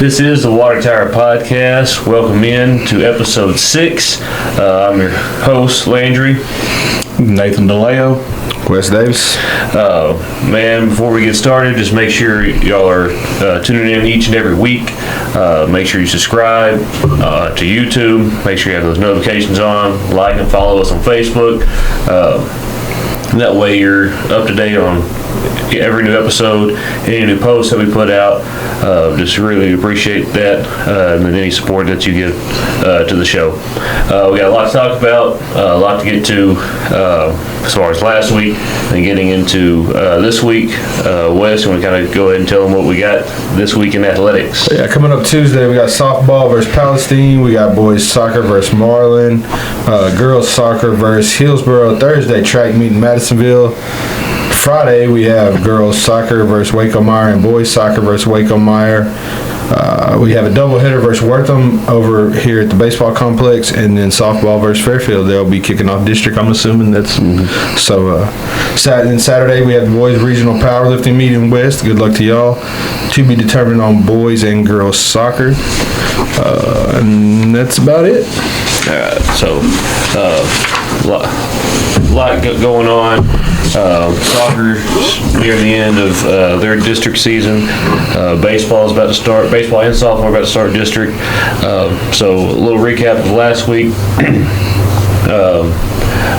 This is the Water Tower Podcast. Welcome in to episode 6. I'm your host, Landry. Nathan DeLeo. Wes Davis. Man, before we get started, just make sure y'all are tuning in each and every week. Make sure you subscribe to YouTube. Make sure you have those notifications on. Like and follow us on Facebook. That way you're up to date on every new episode, any new posts that we put out. Just really appreciate that and any support that you give to the show. We got a lot to talk about, a lot to get to as far as last week and getting into this week. Wes, you want to kind of go ahead and tell them what we got this week in athletics? Yeah, coming up Tuesday, we got softball versus Palestine. We got boys soccer versus Marlin. Girls soccer versus Hillsboro. Thursday, track meet in Madisonville. Friday, we have girls soccer versus Waco-Meyer and boys soccer versus Waco-Meyer. We have a doubleheader versus Wortham over here at the baseball complex, and then softball versus Fairfield. They'll be kicking off district, I'm assuming. So Saturday, we have the boys regional powerlifting meet in West. Good luck to y'all. To be determined on boys and girls soccer. And that's about it. A lot going on. Soccer near the end of their district season. Baseball is about to start. Baseball and softball are about to start district. So a little recap of last week.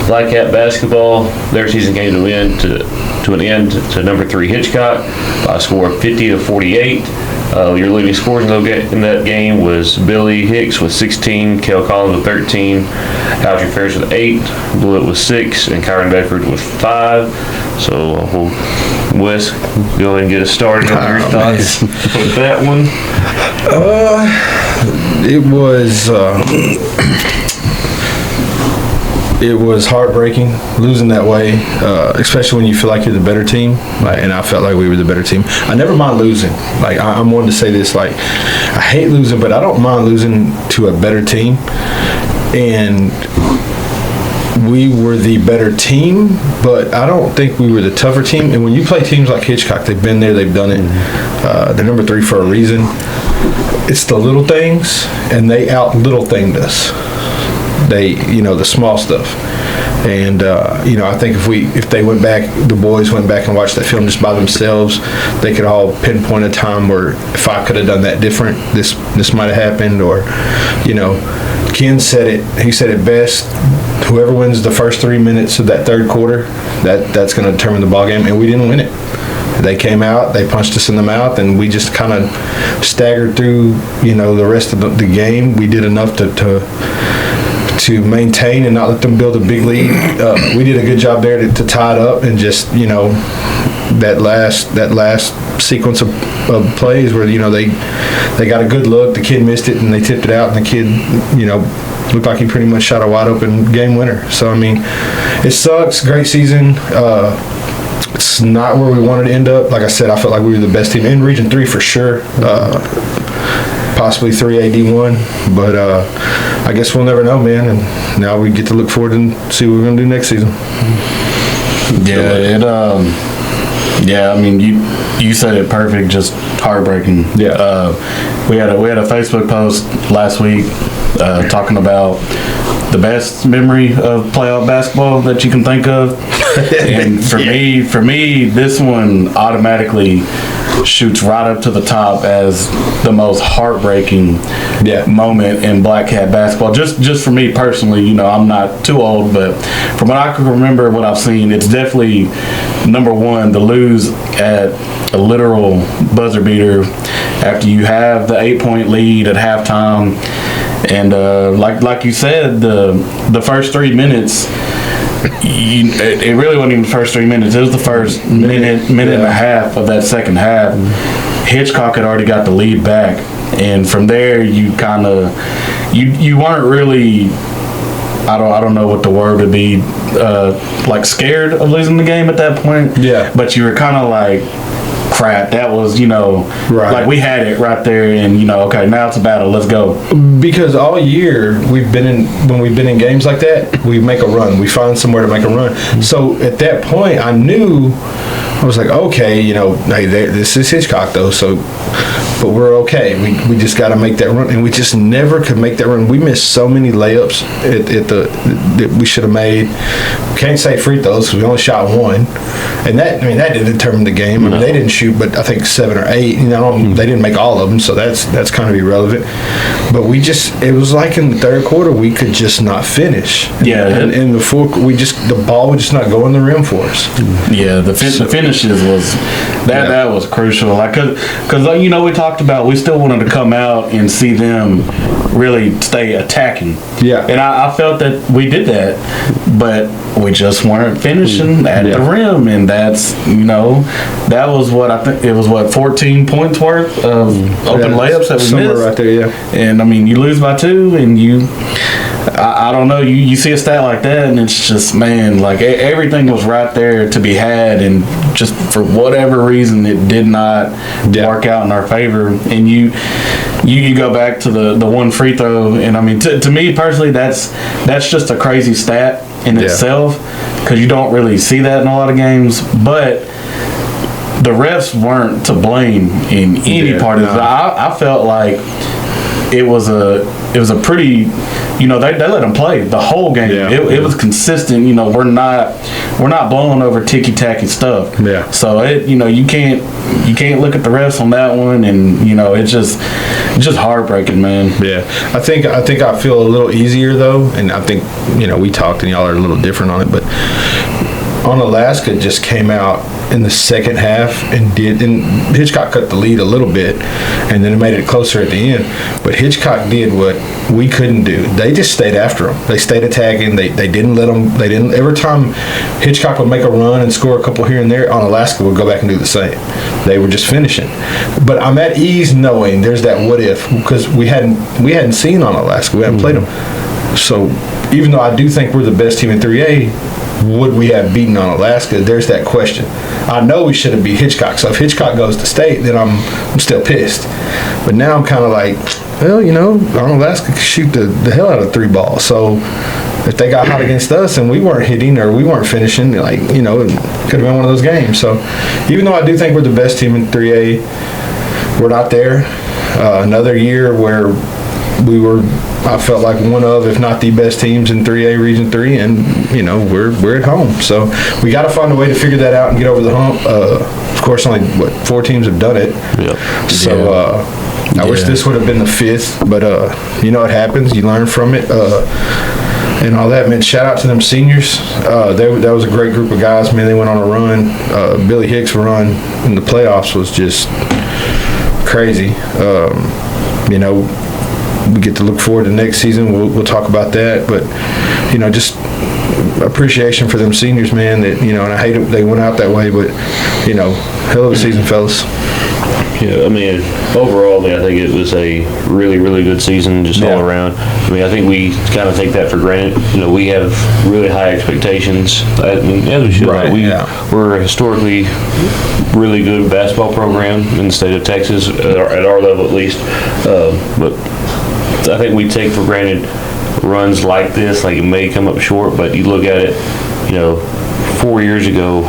Black Cat basketball, their season came to an end to number 3 Hitchcock by a score of 50-48. Your leading scorers in that game was Billy Hicks with 16, Kel Collins with 13, Algie Ferris with 8, Blewett with 6, and Kyron Bedford with 5. So Wes, go ahead and get us started on your thoughts with that one. It was heartbreaking losing that way, especially when you feel like you're the better team. And I felt like we were the better team. I never mind losing. I'm one to say this. I hate losing, but I don't mind losing to a better team. And we were the better team, but I don't think we were the tougher team. And when you play teams like Hitchcock, they've been there, they've done it. They're number 3 for a reason. It's the little things, and they out-little thinged us. The small stuff. And, I think if they went back, the boys went back and watched that film just by themselves, they could all pinpoint a time where if I could have done that different, this might have happened. Or, Ken said it, he said it best, whoever wins the first 3 minutes of that third quarter, that's going to determine the ball game, and we didn't win it. They came out, they punched us in the mouth, and we just kind of staggered through, the rest of the game. We did enough to maintain and not let them build a big lead. We did a good job there to tie it up, and just that last sequence of plays where they got a good look, the kid missed it and they tipped it out, and the kid looked like he pretty much shot a wide open game winner. So it sucks. Great season. It's not where we wanted to end up. Like I said, I felt like we were the best team in Region 3 for sure. Possibly 3AD1, but I guess we'll never know, man. And now we get to look forward and see what we're gonna do next season. You said it perfect. Just heartbreaking. Yeah. We had a Facebook post last week talking about the best memory of playoff basketball that you can think of, and for me, this one automatically shoots right up to the top as the most heartbreaking moment in Black Cat basketball. Just for me personally, I'm not too old, but from what I can remember, what I've seen, it's definitely number one, to lose at a literal buzzer beater after you have the 8-point lead at halftime. And like you said, the first 3 minutes, it really wasn't even the first 3 minutes. It was the first minute and a half of that second half. Hitchcock had already got the lead back, and from there you kind of you weren't really, I don't know what the word would be, scared of losing the game at that point. Yeah. But you were kind of like crap. That was, Right. like we had it right there, and okay, now it's a battle. Let's go. Because all year when we've been in games like that, we make a run. We find somewhere to make a run. So at that point, I knew, I was like, okay, hey, this is Hitchcock though, so, but we're okay. We just got to make that run, and we just never could make that run. We missed so many layups that we should have made. Can't say free throws because we only shot one, and that didn't determine the game. I mean, they didn't shoot, but I think 7 or 8. They didn't make all of them, so that's kind of irrelevant. But it was like in the third quarter we could just not finish. Yeah, and in the fourth, the ball would just not go in the rim for us. Yeah, the finishes was that was crucial. Like, cause we talked about we still wanted to come out and see them really stay attacking. Yeah, and I felt that we did that, but we just weren't finishing at the rim, and that's that was what I think it was 14 points worth of open layups that we somewhere missed right there. Yeah, and I mean you lose by 2, and I don't know. You see a stat like that, and it's just, man, like everything was right there to be had, and just for whatever reason, it did not work out in our favor. And you go back to the one free throw, and I mean, to me personally, that's just a crazy stat in itself, because you don't really see that in a lot of games, but the refs weren't to blame in any part of it. I felt like it was a pretty, they let them play the whole game. It was consistent. We're not blowing over ticky tacky stuff. Yeah. So you can't look at the refs on that one, and it's just heartbreaking, man. Yeah. I think I feel a little easier though, and I think we talked and y'all are a little different on it, but on Alaska just came out in the second half and Hitchcock cut the lead a little bit, and then it made it closer at the end. But Hitchcock did what we couldn't do. They just stayed after them. They stayed attacking. They didn't let them. They didn't. Every time Hitchcock would make a run and score a couple here and there, on Alaska would go back and do the same. They were just finishing. But I'm at ease knowing there's that what if, because we hadn't seen on Alaska. We hadn't played them. So even though I do think we're the best team in 3A, would we have beaten on Alaska? There's that question. I know we should have beat Hitchcock. So if Hitchcock goes to state, then I'm still pissed. But now I'm kind of like, well, on Alaska could shoot the hell out of 3 balls. So if they got hot against us and we weren't hitting or we weren't finishing, it could have been one of those games. So even though I do think we're the best team in 3A, we're not there. Another year where I felt like one of, if not the best teams in 3A Region 3, and we're at home, so we got to find a way to figure that out and get over the hump. Of course, only 4 teams have done it. Yep. So I wish this would have been the 5th, but it happens. You learn from it. And all that, man. Shout out to them seniors. That was a great group of guys, man. They went on a run. Billy Hicks' run in the playoffs was just crazy. We get to look forward to next season. We'll talk about that, but just appreciation for them seniors, man. That and I hate it they went out that way, but hell of a season, fellas. Yeah, I mean, overall, I think it was a really, really good season just all around. I mean, I think we kind of take that for granted. We have really high expectations, as we should. Right, We're a historically really good basketball program in the state of Texas, at our level at least. But I think we take for granted runs like this, like it may come up short, but you look at it, 4 years ago,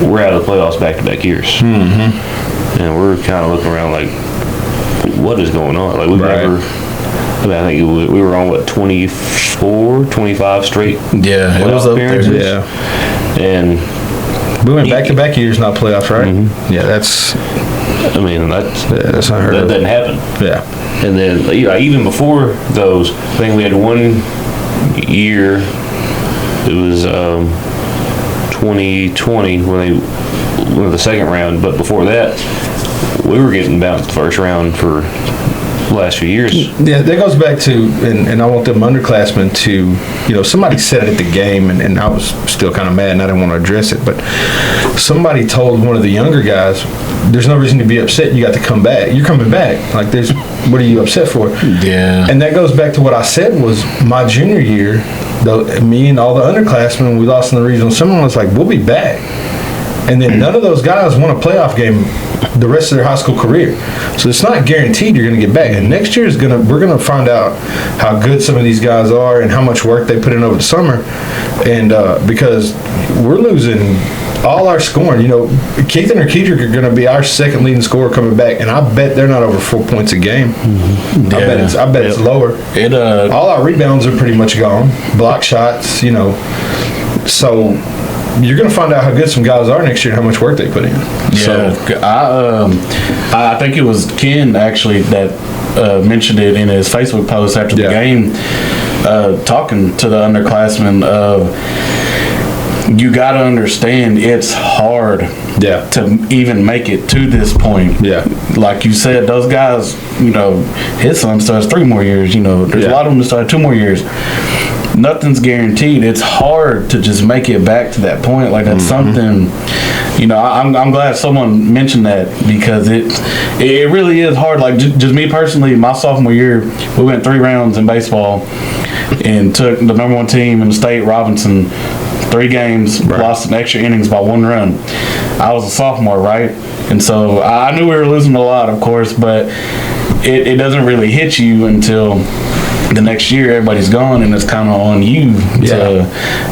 we're out of the playoffs back-to-back years. Mm-hmm. And we're kind of looking around like, what is going on? Like, we've never, I think we were on, 24, 25 straight it was up there. Yeah. And we went back-to-back years, not playoffs, right? Mm-hmm. Yeah, that's that's unheard of. That doesn't happen. Yeah. And then, even before those, I think we had one year, it was 2020 when they went to the second round, but before that, we were getting bounced the first round for the last few years. Yeah, that goes back to, and I want them underclassmen to, somebody said it at the game, and I was still kind of mad, and I didn't want to address it, but somebody told one of the younger guys, there's no reason to be upset, you got to come back. You're coming back. Like, what are you upset for? Yeah. And that goes back to what I said was my junior year, me and all the underclassmen, we lost in the regional seminar, was like, we'll be back. and then none of those guys won a playoff game the rest of their high school career. So it's not guaranteed you're going to get back. And next year we're going to find out how good some of these guys are and how much work they put in over the summer. And because we're losing all our scoring, Keithan or Kedrick are going to be our second leading scorer coming back, and I bet they're not over 4 points a game. Mm-hmm. I bet it's lower. All our rebounds are pretty much gone. Block shots, So you're going to find out how good some guys are next year and how much work they put in. Yeah, so, I think it was Ken actually that mentioned it in his Facebook post after the game, talking to the underclassmen of. You got to understand it's hard to even make it to this point. Yeah. Like you said, those guys, his son starts 3 more years. There's a lot of them that start 2 more years. Nothing's guaranteed. It's hard to just make it back to that point. Like that's something, I'm glad someone mentioned that because it really is hard. Like just me personally, my sophomore year, we went 3 rounds in baseball and took the number 1 team in the state, Robinson, 3 games, lost in extra innings by 1 run. I was a sophomore, right? And so I knew we were losing a lot, of course, but it doesn't really hit you until the next year everybody's gone, and it's kind of on you to,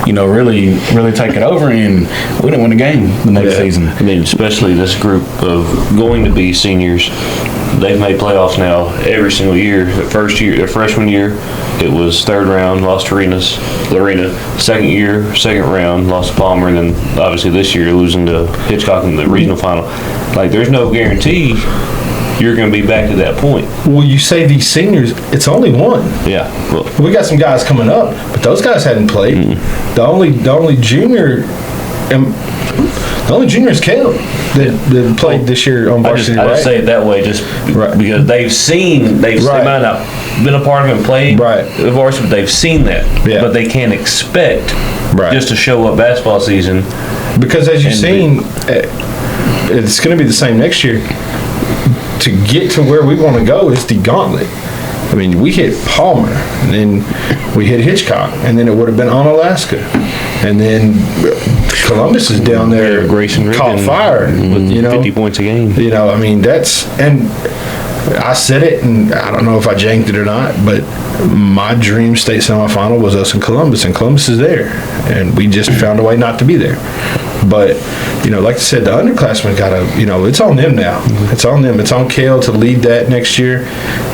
really take it over. And we didn't win a game the next season. I mean, especially this group of going to be seniors. They've made playoffs now every single year. Their freshman year, it was 3rd round, lost to Lorena. Second year, 2nd round, lost to Palmer, and then obviously this year losing to Hitchcock in the regional final. Like, there's no guarantee you're going to be back to that point. Well, you say these seniors, it's only 1. Yeah. Well, we got some guys coming up, but those guys hadn't played. The only junior. The only junior is Caleb that played this year on varsity. I just say it that way just because they've seen, they might not been a part of it and played the varsity, but they've seen that. Yeah. But they can't expect just to show up basketball season. Because as you've seen, it's going to be the same next year. To get to where we want to go is the gauntlet. I mean, we hit Palmer, and then we hit Hitchcock, and then it would have been on Alaska. And then Columbus is down there, Grayson caught fire with 50 points a game. I mean, and I said it, and I don't know if I janked it or not, but my dream state semifinal was us in Columbus, and Columbus is there, and we just found a way not to be there. But like I said, the underclassmen gotta, it's on them now. It's on them. It's on Kale to lead that next year.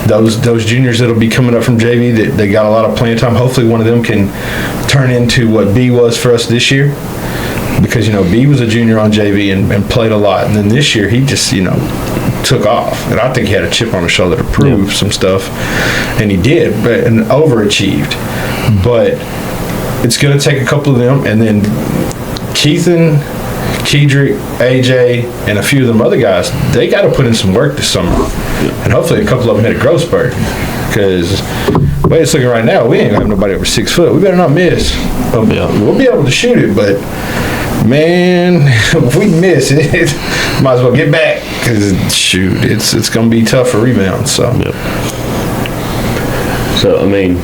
Those juniors that'll be coming up from JV, that they got a lot of playing time. Hopefully, one of them can turn into what B was for us this year, because B was a junior on JV and played a lot, and then this year he just took off, and I think he had a chip on his shoulder to prove some stuff, and he did, and overachieved. But it's going to take a couple of them, and then Keithan, Kedrick, AJ, and a few of them other guys, they got to put in some work this summer. And hopefully a couple of them hit a growth spurt. Because the way it's looking right now, we ain't going to have nobody over 6 foot. We better not miss. We'll be able to shoot it, but, man, if we miss it, might as well get back. Because, shoot, it's going to be tough for rebounds. So, So, I mean,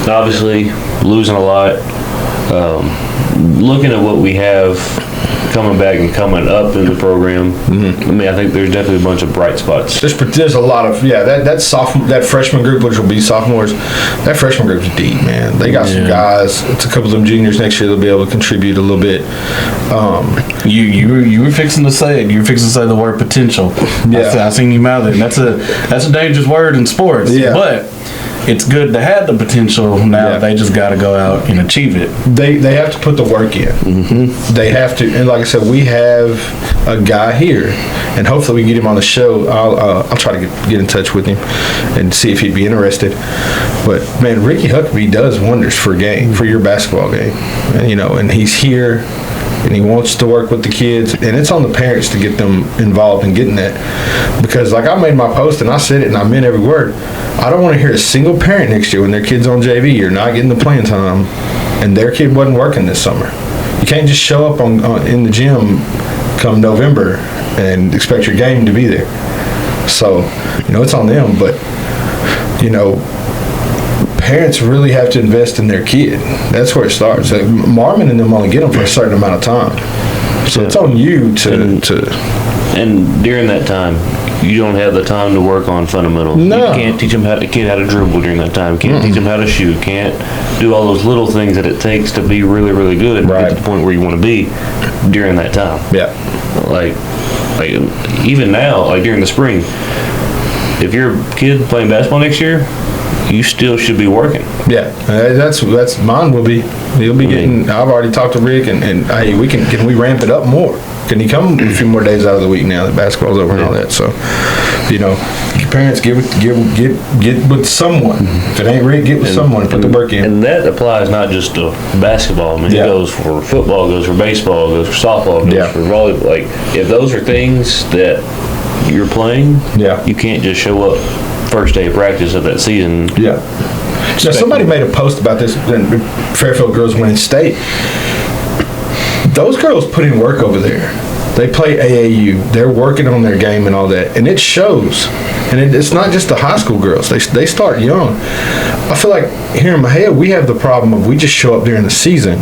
obviously, losing a lot. Looking at what we have coming back and coming up in the program, I mean, I think there's definitely a bunch of bright spots. There's a lot of that freshman group, which will be sophomores. That freshman group's deep, man. They got some guys. It's a couple of them juniors next year. They'll be able to contribute a little bit. You were fixing to say it. You were fixing to say the word potential. I seen you mouth it. That's a dangerous word in sports. Yeah. But it's good to have the potential. Now they just got to go out and achieve it. They have to put the work in. They have to, and like I said, we have a guy here, and hopefully we can get him on the show. I'll try to get in touch with him and see if he'd be interested. But man, Ricky Huckabee does wonders for your basketball game, and he's here. And he wants to work with the kids, and it's on the parents to get them involved in getting that. Because like I made my post and I said it and I meant every word. I don't want to hear a single parent next year when their kid's on JV or not getting the playing time and their kid wasn't working this summer. You can't just show up in the gym come November and expect your game to be there. So, it's on them, but, parents really have to invest in their kid. That's where it starts. Marmon and them only get them for a certain amount of time. So it's on you to. And during that time, you don't have the time to work on fundamentals. No. You can't teach them how to dribble during that time. Can't teach them how to shoot. Can't do all those little things that it takes to be really, really good and get to the point where you want to be during that time. Yeah. Like even now, like during the spring, if you're a kid playing basketball next year, you still should be working. Yeah, that's mine will be. He'll be getting. I've already talked to Rick, and hey, can we ramp it up more? Can he come a few more days out of the week now that basketball's over and all that? So, parents get with someone. If it ain't Rick, get with someone. Put the work in. And that applies not just to basketball. I mean, it goes for football, goes for baseball, goes for softball, goes for volleyball. Like, if those are things that you're playing, you can't just show up first day of practice of that season. Yeah. Now, somebody made a post about this, Fairfield girls winning state. Those girls put in work over there. They play AAU. They're working on their game and all that, and it shows. And it's not just the high school girls. They start young. I feel like here in Mexia, we have the problem of we just show up during the season.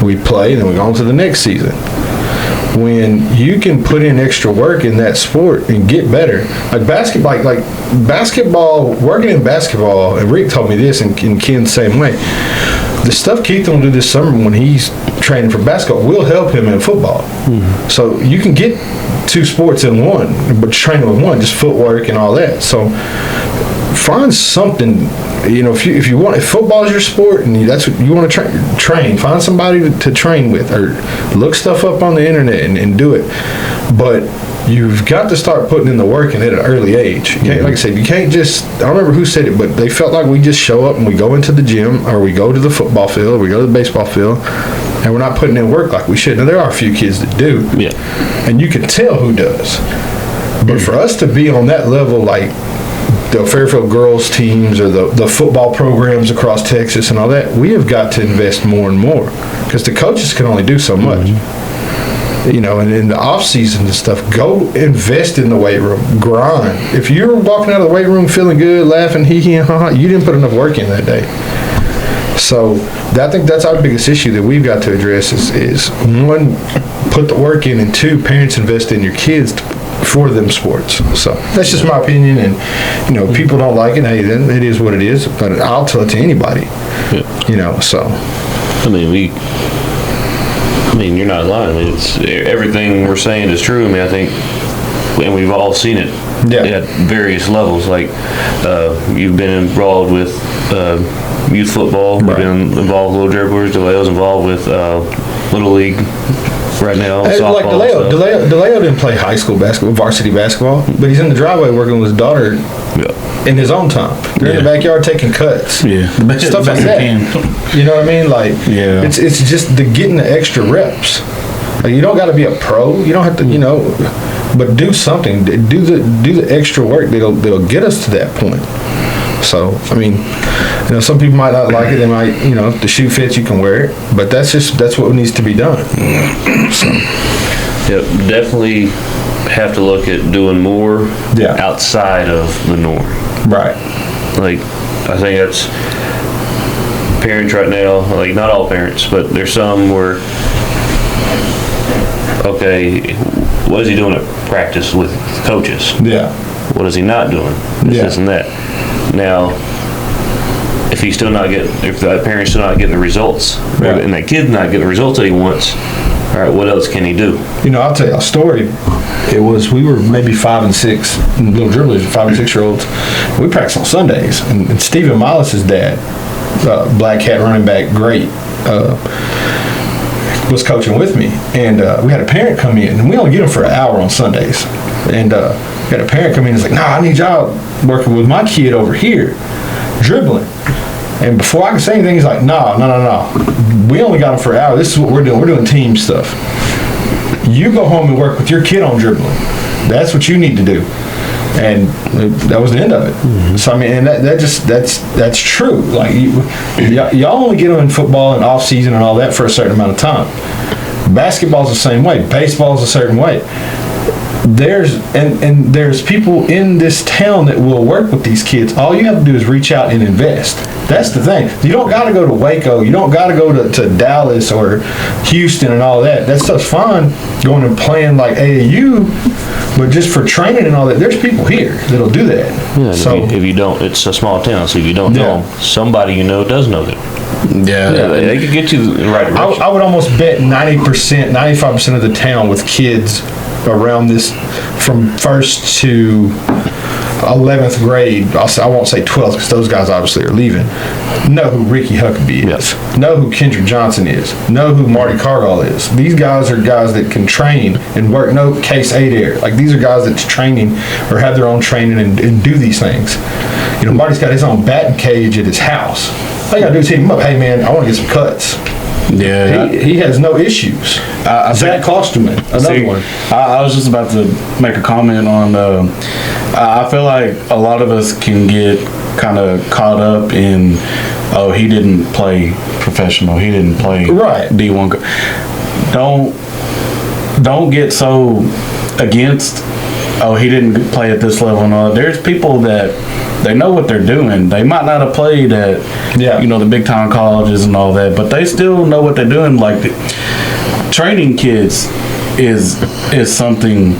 We play, and then we go on to the next season. When you can put in extra work in that sport and get better, like basketball, working in basketball, and Rick told me this, and Ken the same way. The stuff Keith will do this summer when he's training for basketball will help him in football. Mm-hmm. So you can get two sports in one, but training with one, just footwork and all that. So find something, if you want, if football is your sport and that's what you want to train, find somebody to train with, or look stuff up on the internet and do it. But you've got to start putting in the work at an early age. You can't, like I said, you can't just, I don't remember who said it, but they felt like we just show up and we go into the gym, or we go to the football field, or we go to the baseball field, and we're not putting in work like we should. Now, there are a few kids that do, and you can tell who does. But for us to be on that level, like the Fairfield girls teams or the football programs across Texas and all that, we have got to invest more and more, because the coaches can only do so much. And in the off season and stuff, go invest in the weight room, grind. If you're walking out of the weight room feeling good, laughing, hee and ha, you didn't put enough work in that day. So I think that's our biggest issue that we've got to address is one, put the work in, and two, parents invest in your kids for them sports. So that's just my opinion, and people don't like it. Hey, then it is what it is. But I'll tell it to anybody. So I mean, you're not lying. I mean, it's everything we're saying is true. I mean, I think, and we've all seen it at various levels. Like you've been involved with youth football. You've been involved with Little Dribblers. DeLeo's involved with Little League right now. Softball, like DeLeo didn't play high school basketball, varsity basketball, but he's in the driveway working with his daughter in his own time. They're in the backyard taking cuts. Yeah, stuff like that. You know what I mean? Like, it's just getting the extra reps. Like, you don't got to be a pro. You don't have to, but do something. Do the extra work that'll get us to that point. So, I mean, some people might not like it. They might, if the shoe fits, you can wear it. But that's what needs to be done. So, definitely have to look at doing more outside of the norm. Right. Like, I think that's parents right now, like not all parents, but there's some where, okay, what is he doing at practice with coaches? Yeah. What is he not doing? This and that. Now, if that parent's still not getting the results, and that kid's not getting the results that he wants, all right, what else can he do? I'll tell you a story. We were maybe 5 and 6, Little Dribblers, 5 and 6 year olds. We practiced on Sundays, and Stephen Mollis' dad, Black Cat running back, great, was coaching with me, and we had a parent come in, and we only get them for an hour on Sundays, and we had a parent come in and was like, I need y'all working with my kid over here, dribbling. And before I could say anything, he's like, no. We only got him for an hour. This is what we're doing. We're doing team stuff. You go home and work with your kid on dribbling. That's what you need to do. And that was the end of it. Mm-hmm. So, I mean, and that's true. Like, y'all only get them in football and off season and all that for a certain amount of time. Basketball's the same way. Baseball's a certain way. there's people in this town that will work with these kids. All you have to do is reach out and invest. That's the thing. You don't got to go to Waco. You don't got to go to Dallas or Houston and all that. That stuff's fine going and playing like AAU, but just for training and all that, there's people here that'll do that. Yeah, and So if you don't, it's a small town, so if you don't know Yeah. them, somebody you know does know them. Yeah. They could get you in the right direction. I would almost bet 90%, 95% of the town with kids around this from 1st to 11th grade, I won't say 12th because those guys obviously are leaving, know who Ricky Huckabee is, know who Kendrick Johnson is, know who Marty Cargall is. These guys are guys that can train and work, no Case Adair. Like these are guys that's training or have their own training and do these things. You know, Marty's got his own batting cage at his house. All you gotta do is hit him up, hey man, I wanna get some cuts. Yeah. He has no issues. Zach Klosterman, another one. I was just about to make a comment on. I feel like a lot of us can get kind of caught up in, oh, he didn't play professional. He didn't play Right. D1. Don't get so against. Oh, he didn't play at this level and all. There's people that they know what they're doing. They might not have played at, the big time colleges and all that, but they still know what they're doing. Like training kids is something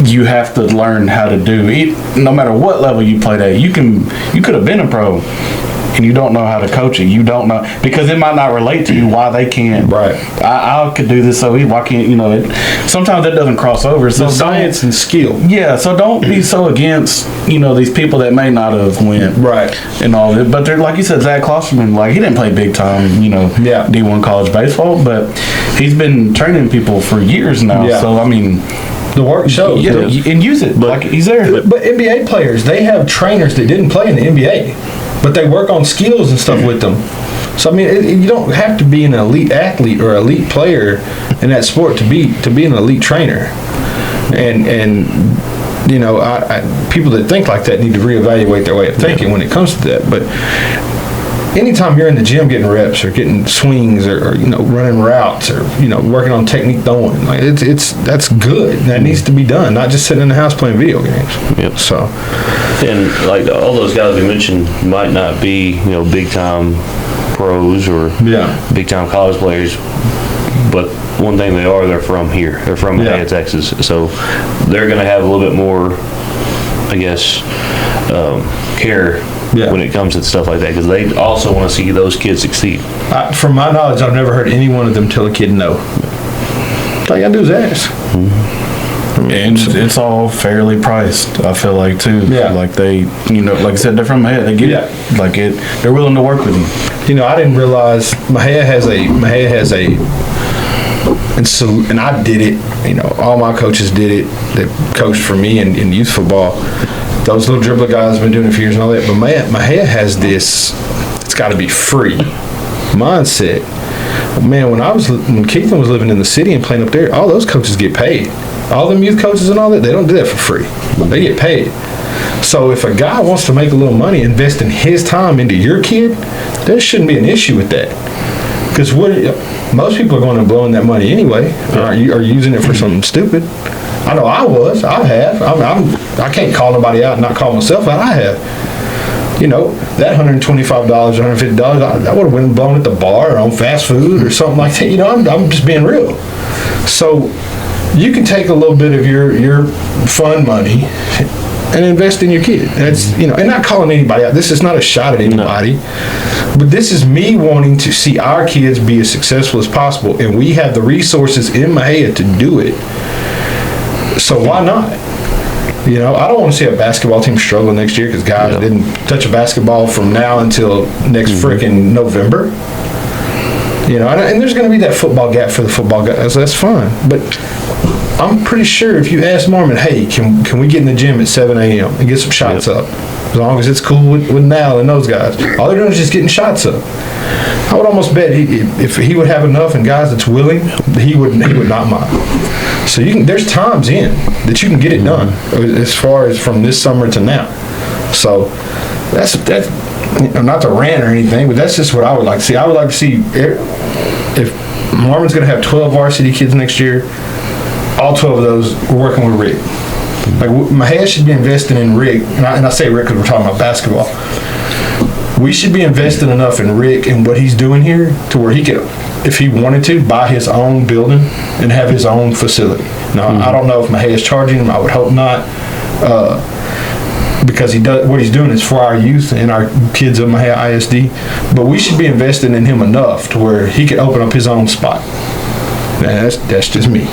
you have to learn how to do. No matter what level you played at, you could have been a pro and you don't know how to coach it. You don't know because it might not relate to you why they can't. Right. I could do this so easy. Why can't sometimes it doesn't cross over. So Science and skill. Yeah, so don't be so against, these people that may not have went. Right. And all that. But they're, like you said, Zach Klosterman, like he didn't play big time, D1 college baseball, but he's been training people for years now. Yeah. So, I mean, The work shows. yeah, and use it. Like he's there. But NBA players, they have trainers that didn't play in the NBA, but they work on skills and stuff with them. So I mean, you don't have to be an elite athlete or elite player in that sport to be an elite trainer. And people that think like that need to reevaluate their way of thinking when it comes to that. But anytime you're in the gym getting reps or getting swings or running routes or working on technique throwing, like that's good. That needs to be done, not just sitting in the house playing video games. Yep. So, And like all those guys we mentioned might not be, big time pros or big time college players, but one thing they're from here. They're from Texas, so they're going to have a little bit more, I guess, care when it comes to stuff like that because they also want to see those kids succeed. From my knowledge, I've never heard any one of them tell a kid no. All you gotta do is ask. And it's all fairly priced, I feel like, too. Yeah. Like they, like I said, they're from Mahia. They get it. Like they're willing to work with you. I didn't realize Mahia has a, and I did it, all my coaches did it that coached for me in youth football. Those little dribbler guys have been doing it for years and all that, but Mahia has this, it's gotta be free mindset. Man, when Keithlin was living in the city and playing up there, all those coaches get paid. All them youth coaches and all that, they don't do that for free. They get paid. So if a guy wants to make a little money, invest in his time into your kid, there shouldn't be an issue with that. Because most people are going to blow in that money anyway, or using it for something stupid. I know I was. I have. I can't call nobody out and not call myself out. I have. That $125, $150, I would have went and blown at the bar or on fast food or something like that. I'm just being real. So you can take a little bit of your fun money and invest in your kid. That's, and not calling anybody out. This is not a shot at anybody. But this is me wanting to see our kids be as successful as possible, and we have the resources in Mahia to do it. So why not? I don't want to see a basketball team struggle next year because guys didn't touch a basketball from now until next freaking November. And there's going to be that football gap for the football guys. That's fine. But I'm pretty sure if you ask Marmon, hey, can we get in the gym at 7 a.m. and get some shots up? As long as it's cool with Nal and those guys. All they're doing is just getting shots up. I would almost bet if he would have enough and guys that's willing, he would not mind. So there's times in that you can get it done as far as from this summer to now. So that's not to rant or anything, but that's just what I would like to see. I would like to see if Marmon's going to have 12 varsity kids next year, all 12 of those were working with Rick. Like, Mahia should be investing in Rick, and I say Rick because we're talking about basketball. We should be investing enough in Rick and what he's doing here to where he could, if he wanted to, buy his own building and have his own facility. Now, I don't know if Mahia is charging him. I would hope not, because he does what he's doing is for our youth and our kids of Mahia ISD. But we should be investing in him enough to where he could open up his own spot. Now, that's just me.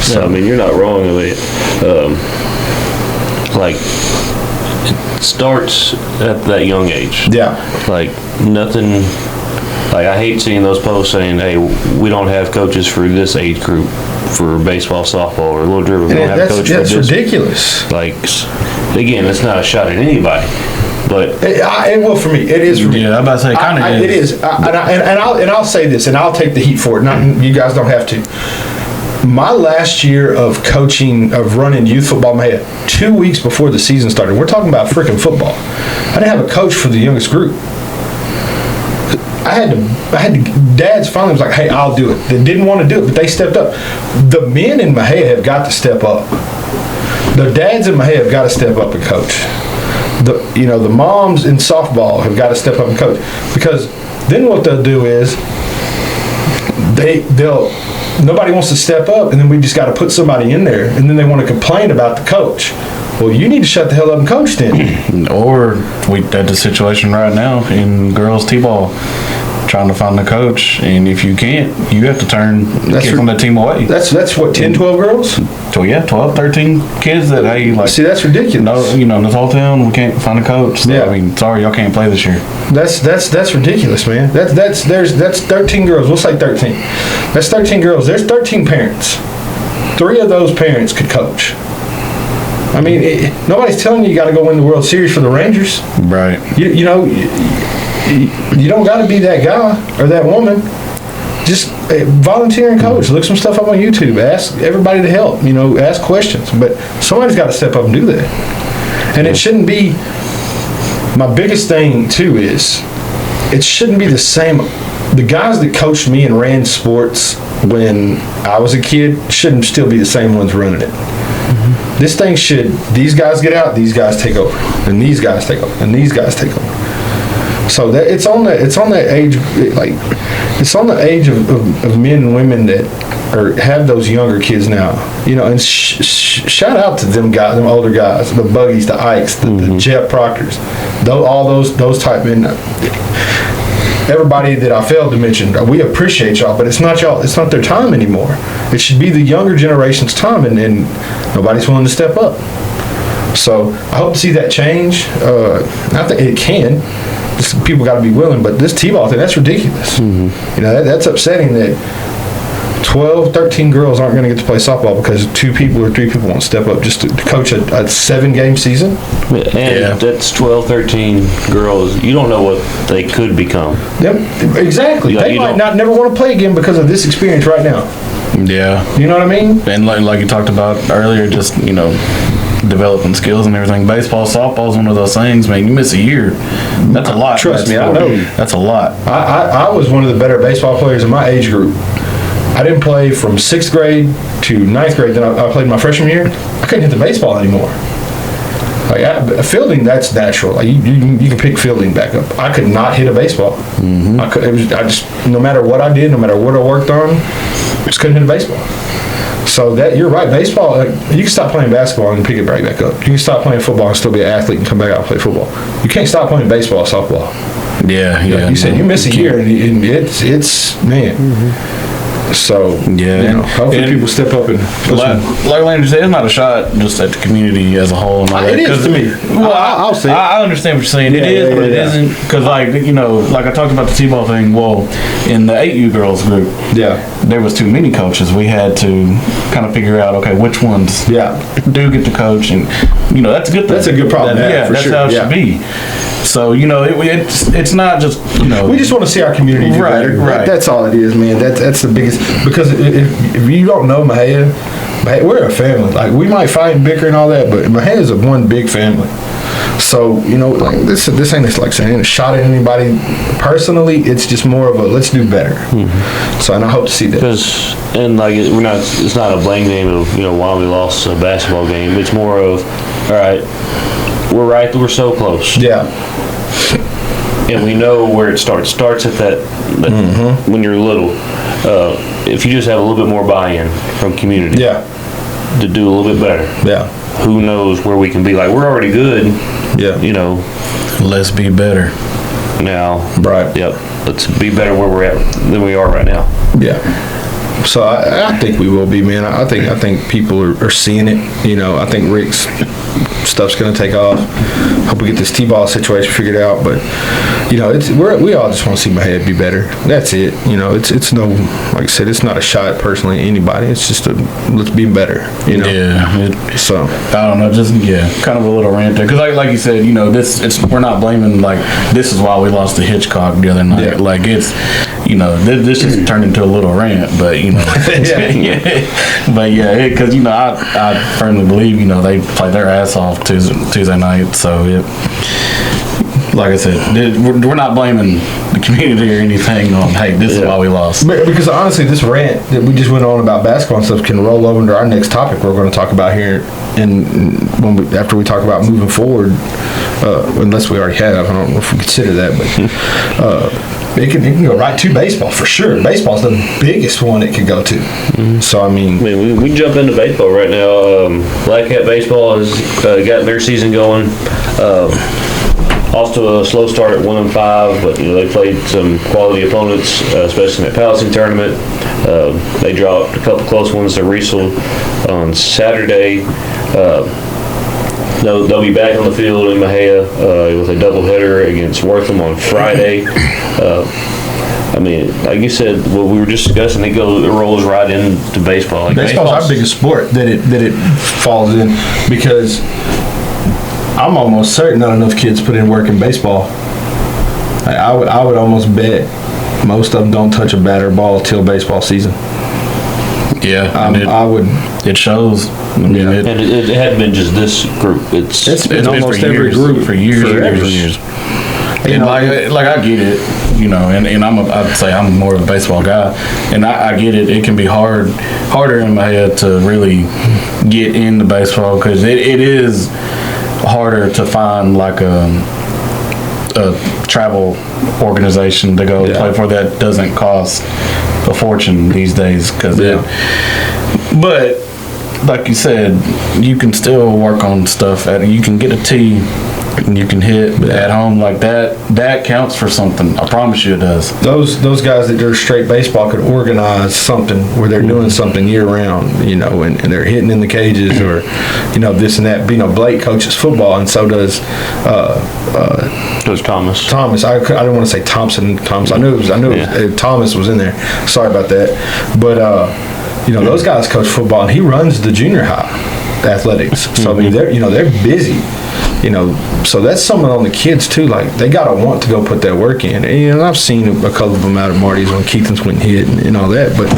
So, I mean, you're not wrong. I mean, like, it starts at that young age. Yeah. Like, nothing, like, I hate seeing those posts saying, hey, we don't have coaches for this age group for baseball, softball, or Little Dribble. We don't have a coach for this. That's ridiculous. Like, again, it's not a shot at anybody, but Well, for me, it is for me. Yeah, I'm about to say, kind of It is. I'll say this, and I'll take the heat for it. Not, you guys don't have to. My last year of coaching, of running youth football, I had 2 weeks before the season started. We're talking about freaking football. I didn't have a coach for the youngest group. I had to, dads finally was like, hey, I'll do it. They didn't want to do it, but they stepped up. The men in Mahia have got to step up. The dads in Mahia have got to step up and coach. The moms in softball have got to step up and coach. Because then what they'll do is nobody wants to step up, and then we just got to put somebody in there, and then they want to complain about the coach. Well, you need to shut the hell up and coach then. Or we at the situation right now in girls t-ball, trying to find a coach, and if you can't, you have to kick them the team away. That's what, 10, 12 girls? So yeah, 12, 13 kids that, hey, like, see, that's ridiculous. No, in this whole town we can't find a coach. So, Yeah. I mean, sorry, y'all can't play this year. That's ridiculous, man. That's 13 girls. We'll say 13. That's 13 girls. There's 13 parents. 3 of those parents could coach. I mean, nobody's telling you got to go win the World Series for the Rangers. Right. You don't got to be that guy or that woman. Just volunteer and coach. Look some stuff up on YouTube. Ask everybody to help. Ask questions. But somebody's got to step up and do that. And it shouldn't be. My biggest thing too is it shouldn't be the same. The guys that coached me and ran sports when I was a kid shouldn't still be the same ones running it. Mm-hmm. This thing should. These guys get out. These guys take over. And these guys take over. And these guys take over. So that it's on that age, like it's on the age of men and women that have those younger kids now, and shout out to them guys, them older guys, the Buggies, the Ikes, the Jeff Proctors, all those type men. Everybody that I failed to mention, we appreciate y'all, but it's not their time anymore. It should be the younger generation's time, and nobody's willing to step up. So I hope to see that change. I think it can. People got to be willing, but this T-ball thing, that's ridiculous. Mm-hmm. That's upsetting that 12, 13 girls aren't going to get to play softball because 2 people or 3 people won't step up just to coach a 7-game season. And that's 12, 13 girls. You don't know what they could become. Yep, exactly. They might never want to play again because of this experience right now. Yeah. You know what I mean? And like you talked about earlier, just, developing skills and everything. Baseball, softball is one of those things, man. You miss a year. That's a lot. Trust me, I know. That's a lot. I was one of the better baseball players in my age group. I didn't play from 6th grade to 9th grade. Then I played my freshman year. I couldn't hit the baseball anymore. Fielding, that's natural. Like, you can pick fielding back up. I could not hit a baseball. Mm-hmm. No matter what I did, no matter what I worked on, I just couldn't hit a baseball. So that you're right, baseball. You can stop playing basketball and pick it right back up. You can stop playing football and still be an athlete and come back out and play football. You can't stop playing baseball or softball. Yeah. You said you miss a year, and it's man. Mm-hmm. So hopefully people step up and like Landry said, it's not a shot just at the community as a whole. And all it that. is to me. Well, I'll say I understand what you're saying. It is, but it isn't, because like I talked about the T-ball thing. Well, in the 8U girls group, there was too many coaches. We had to kind of figure out, okay, which ones do get to coach, and that's a good thing. That's a good problem. That's sure. how it should be. So it's not just we just want to see our community do better. Right. That's all it is, man. That's the biggest, because if you don't know Mahia, we're a family. Like, we might fight and bicker and all that, but Mahia is one big family. So, like this ain't just like saying a shot at anybody personally. It's just more of a let's do better. So, and I hope to see that. Because, and like, it's not a blame game of, why we lost a basketball game. It's more of, all right, we're right, we're so close. Yeah. And we know where it starts. Starts at that when you're little. If you just have a little bit more buy-in from community to do a little bit better. Yeah. Who knows where we can be? Like, we're already good. Yeah. Let's be better. Now. Right. Yep. Let's be better where we're at than we are right now. Yeah. So I think we will be, man. I think people are seeing it. I think Rick's stuff's going to take off. Hope we get this T-ball situation figured out. But we all just want to see my head be better. That's it. It's no, like I said, it's not a shot personally at anybody. It's just let's be better. Yeah. So I don't know, just kind of a little rant there, because like you said, we're not blaming like this is why we lost to Hitchcock the other night. Yeah. Like it's this just turned into a little rant, but but because I firmly believe they played their ass off Tuesday night, so like I said, we're not blaming the community or anything on, hey, this is why we lost. Because honestly, this rant that we just went on about basketball and stuff can roll over into our next topic we're going to talk about here, and after we talk about moving forward, unless we already have. I don't know if we consider that, but it can go right to baseball for sure. Baseball's the biggest one it could go to. So I mean, we can jump into baseball right now. Black Cat baseball has gotten their season going. Off to a slow start at 1-5, but they played some quality opponents, especially in that Palestine tournament. They dropped a couple close ones to Riesel on Saturday. They'll be back on the field in Mejia with a doubleheader against Wortham on Friday. I mean, like you said, what we were just discussing, it rolls right into baseball. Like baseball's our biggest sport that it falls in, because I'm almost certain not enough kids put in work in baseball. I would almost bet most of them don't touch a bat or ball till baseball season. Yeah, I would. It shows. I mean, and it hadn't been just this group. It's been almost every group for years. And like I get it, and I'd say I'm more of a baseball guy, and I get it. It can be harder in my head to really get into baseball, because it is harder to find like a travel organization to go play for that doesn't cost a fortune these days, but like you said, you can still work on stuff you can get a tee and you can hit at home like that. That counts for something. I promise you it does. Those guys that do straight baseball could organize something where they're doing something year round, and they're hitting in the cages or, this and that. Blake coaches football, and so does Coach Thomas. I didn't want to say Thompson. I knew Thomas was in there. Sorry about that. But those guys coach football, and he runs the junior high athletics. So I mean, they're busy. So that's something on the kids too. Like, they gotta want to go put that work in. And I've seen a couple of them out at Marty's when Keaton's went and hit and all that. But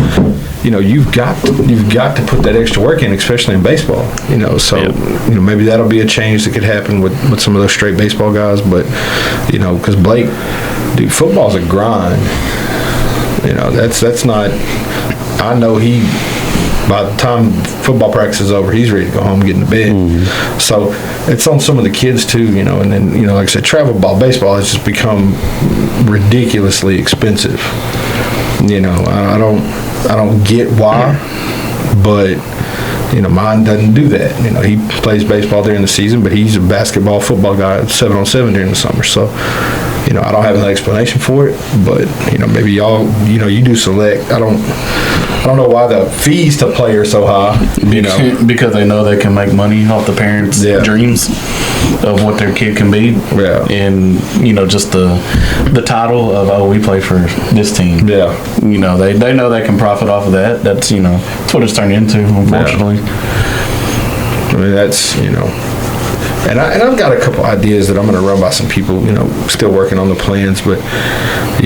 you've got to put that extra work in, especially in baseball. So maybe that'll be a change that could happen with some of those straight baseball guys. But because Blake, dude, football's a grind. That's not. I know by the time football practice is over, he's ready to go home and get into bed. So it's on some of the kids too, and then, like I said, travel ball baseball has just become ridiculously expensive. I don't get why, but mine doesn't do that. He plays baseball during the season, but he's a basketball, football guy, 7-on-7 during the summer. So, I don't have an explanation for it, but maybe y'all, you do select. I don't know why the fees to play are so high. Because they know they can make money off the parents' dreams of what their kid can be. Yeah. And just the title of, we play for this team. Yeah. They know they can profit off of that. That's that's what it's turned into, unfortunately. Yeah. I mean, that's And I've got a couple ideas that I'm going to run by some people, still working on the plans. But,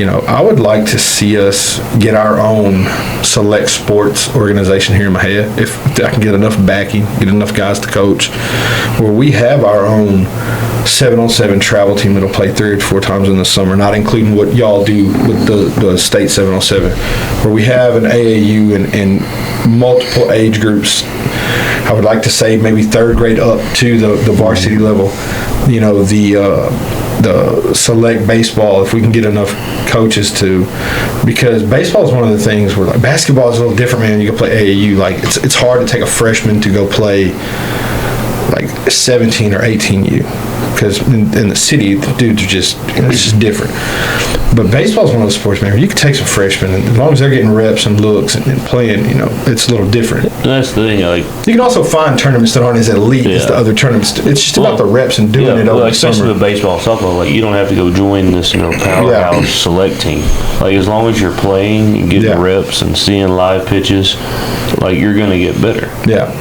I would like to see us get our own select sports organization here in Mexia, if I can get enough backing, get enough guys to coach, where we have our own 7-on-7 travel team that'll play 3 or 4 times in the summer, not including what y'all do with the state 7-on-7, where we have an AAU and multiple age groups. I would like to say maybe 3rd grade up to the varsity level. The select baseball, if we can get enough coaches to, because baseball is one of the things where, like, basketball is a little different, man. You can play AAU. Like, it's hard to take a freshman to go play like 17 or 18U, because in the city, the dudes are just, it's just different. But baseball is one of those sports, man, where you can take some freshmen, and as long as they're getting reps and looks and playing, it's a little different. That's the thing, like, You can also find tournaments that aren't as elite as the other tournaments. It's just about the reps and doing it over the especially summer. with baseball, softball, like, you don't have to go join this, powerhouse select team. Like, as long as you're playing and getting Yeah. reps and seeing live pitches, like, you're gonna get better. Yeah.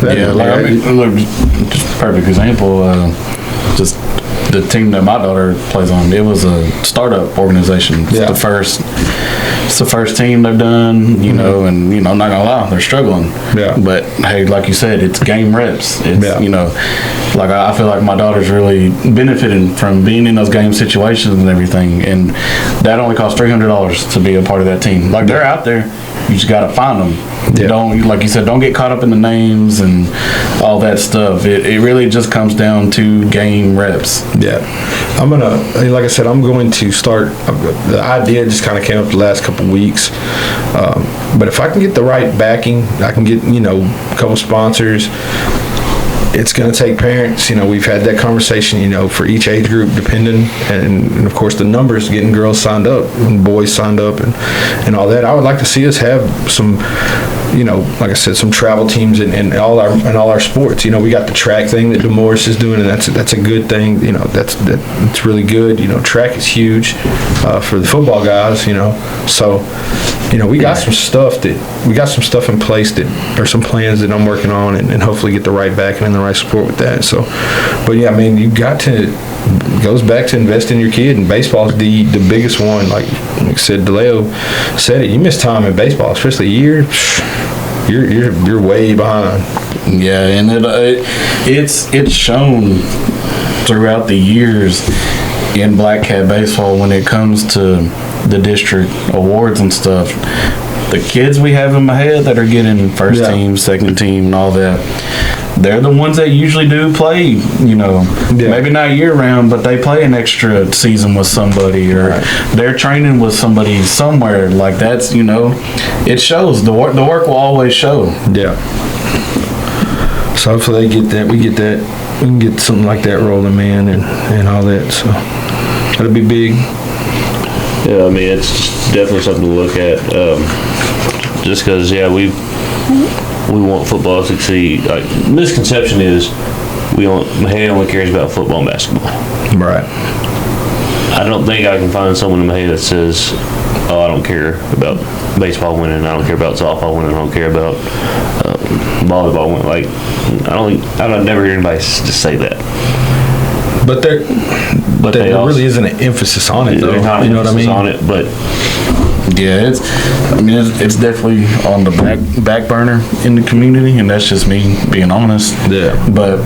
Yeah, like, I mean, look, just a perfect example. Just the team that my daughter plays on, it was a startup organization. It's Yeah. the first team they've done, and I'm not gonna lie, they're struggling. Yeah. But hey, like you said, it's game reps. It's like I feel like my daughter's really benefiting from being in those game situations and everything, and that only costs $300 to be a part of that team. Like, they're out there, you just gotta find them. Yeah. Don't, like you said, don't get caught up in the names and all that stuff. It really just comes down to game reps. Yeah. Like I said, I'm going to start, the idea just kind of came up the last couple weeks. But if I can get the right backing, I can get, a couple sponsors. It's going to take parents. We've had that conversation, for each age group depending. And of course, the numbers, getting girls signed up and boys signed up and all that. I would like to see us have some, like I said, some travel teams in all our sports. We got the track thing that DeMorris is doing, and that's a good thing. That's really good. Track is huge for the football guys. So we got some stuff in place that are some plans that I'm working on, and hopefully get the right backing and the right support with that. So, but yeah, I mean, you got to. It goes back to invest in your kid, and baseball is the biggest one. Like I said, DeLeo said it. You miss time in baseball, especially a year. You're way behind. Yeah, and it's shown throughout the years in Black Cat baseball when it comes to the district awards and stuff. The kids we have in my head that are getting first team, second team, and all that, they're the ones that usually do play, maybe not year round, but they play an extra season with somebody, or they're training with somebody somewhere. Like, that's, it shows. The work will always show. Yeah. So hopefully they get that. We can get something like that rolling, man, and all that. So that'll be big. Yeah, I mean, it's definitely something to look at. Just because, we want football to succeed. Like, misconception is Mexia only cares about football and basketball. Right. I don't think I can find someone in Mexia that says, "Oh, I don't care about baseball winning. I don't care about softball winning. I don't care about volleyball winning." Like, I've never heard anybody just say that. But there really isn't an emphasis on it, though. There's not an what I emphasis mean? on it, but Yeah, it's definitely on the back burner in the community, and that's just me being honest. Yeah. But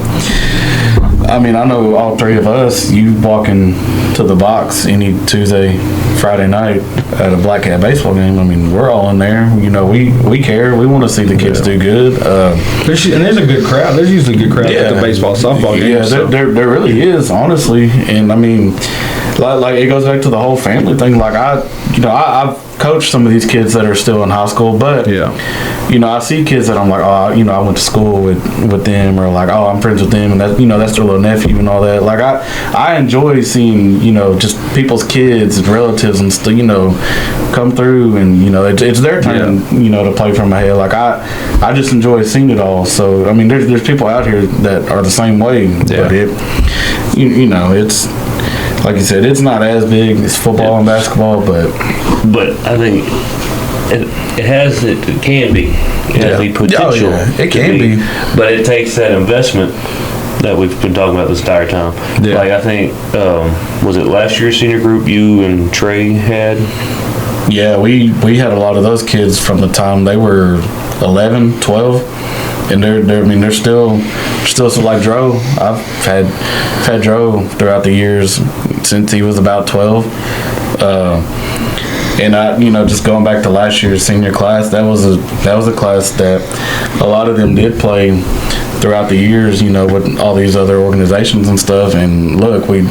I mean, I know all three of us, you walk into the box any Tuesday, Friday night at a Black Cat baseball game. I mean, we're all in there. We care. We want to see the kids do good. There's a good crowd. There's usually a good crowd at the baseball, softball games. Yeah, there really is, honestly. And I mean, like it goes back to the whole family thing. Like, I've coached some of these kids that are still in high school, but I see kids that I'm like, I went to school with them, or like, I'm friends with them, and that, that's their little nephew and all that. Like, I enjoy seeing, just people's kids and relatives and stuff, come through, and it's their turn, to play from my head. Like, I just enjoy seeing it all. So I mean, there's people out here that are the same way, but it's. Like you said, it's not as big as football and basketball, but I think it can be. It has the potential. It can be. But it takes that investment that we've been talking about this entire time. Yeah. Like I think, was it last year's senior group you and Trey had? Yeah, we had a lot of those kids from the time they were 11, 12, and they're still so like Dro. I've had Dro throughout the years since he was about 12. And I, just going back to last year's senior class, that was a class that a lot of them did play throughout the years, with all these other organizations and stuff. And look, we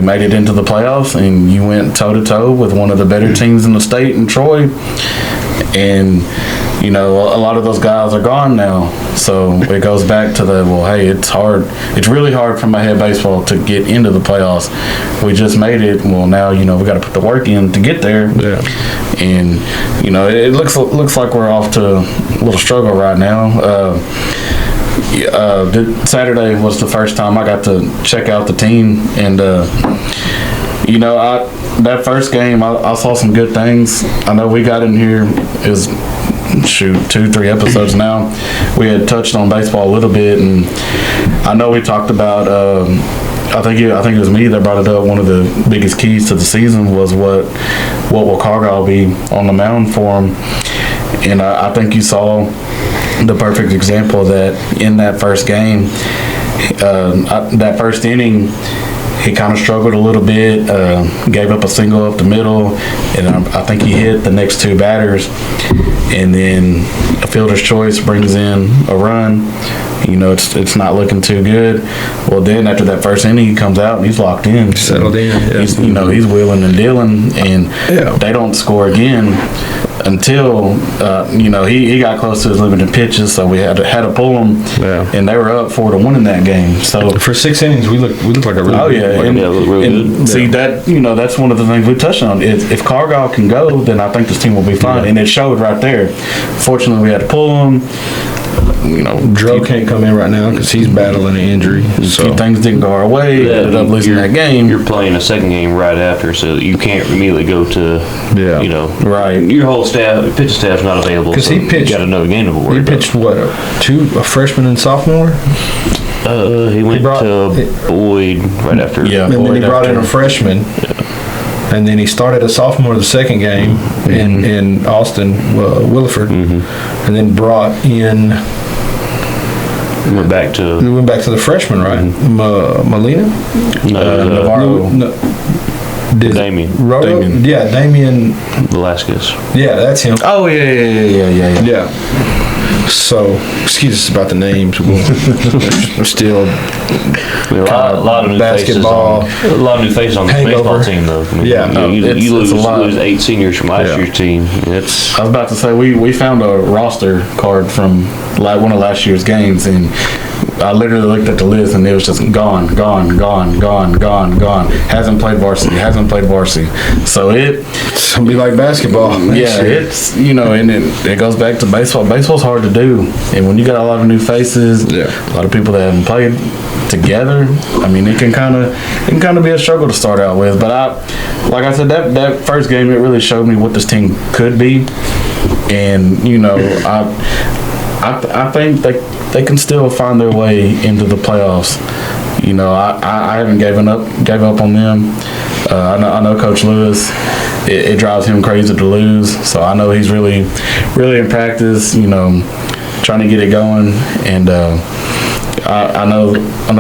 made it into the playoffs, and you went toe to toe with one of the better teams in the state in Troy. And a lot of those guys are gone now. So it goes back to hey, it's hard. It's really hard for my head baseball to get into the playoffs. We just made it. Well, now, we got to put the work in to get there. Yeah. And, it looks like we're off to a little struggle right now. Saturday was the first time I got to check out the team. And, that first game, I saw some good things. I know we got in here, it was 2-3 episodes now. We had touched on baseball a little bit, and I know we talked about. I think it was me that brought it up. One of the biggest keys to the season was what will Cargyle be on the mound for him, and I think you saw the perfect example of that in that first game. That first inning, he kind of struggled a little bit, gave up a single up the middle, and I think he hit the next two batters. And then a fielder's choice brings in a run. It's not looking too good. Well, then after that first inning, he comes out and he's locked in. Settled in. Yeah. He's wheeling and dealing, and they don't score again until he got close to his limited pitches, so we had to pull him. Yeah. And they were up 4-1 in that game. So for 6 innings, we looked like a really looked really good. See that that's one of the things we touched on. If Cargyle can go, then I think this team will be fine, and it showed right there. Fortunately, we had to pull him. Dro can't come in right now because he's battling an injury. So things didn't go our way. Ended up losing that game. You're playing a second game right after, so you can't immediately go to, right. Your whole staff, pitching staff's not available. Because so he pitched. You got another game to worry He about. pitched what? A freshman and sophomore. He went to Boyd right after. Yeah, And then he brought in after. a freshman. And then he started a sophomore the second game in Austin, Williford, and then brought in. We went back to the freshman, right? Molina? Navarro. Damien. Damien. Yeah, Damien. Velasquez. Yeah, that's him. Oh yeah. Yeah. So, excuse us about the names. We're still A lot of new basketball. faces. A lot of new faces on the Hangover. baseball team, though. Yeah. You It's a lot. lose 8 seniors from last year's team. It's I was about to say we found a roster card from one of last year's games, and I literally looked at the list and it was just gone. Hasn't played varsity. So It's gonna be like basketball. it's and it goes back to baseball. Baseball's hard to do, and when you got a lot of new faces, a lot of people that haven't played together, I mean, it can kind of be a struggle to start out with. But like I said, that first game, it really showed me what this team could be, and I think they can still find their way into the playoffs. I haven't gave up on them. I know Coach Lewis. It drives him crazy to lose. So I know he's really, really in practice. Trying to get it going. And I know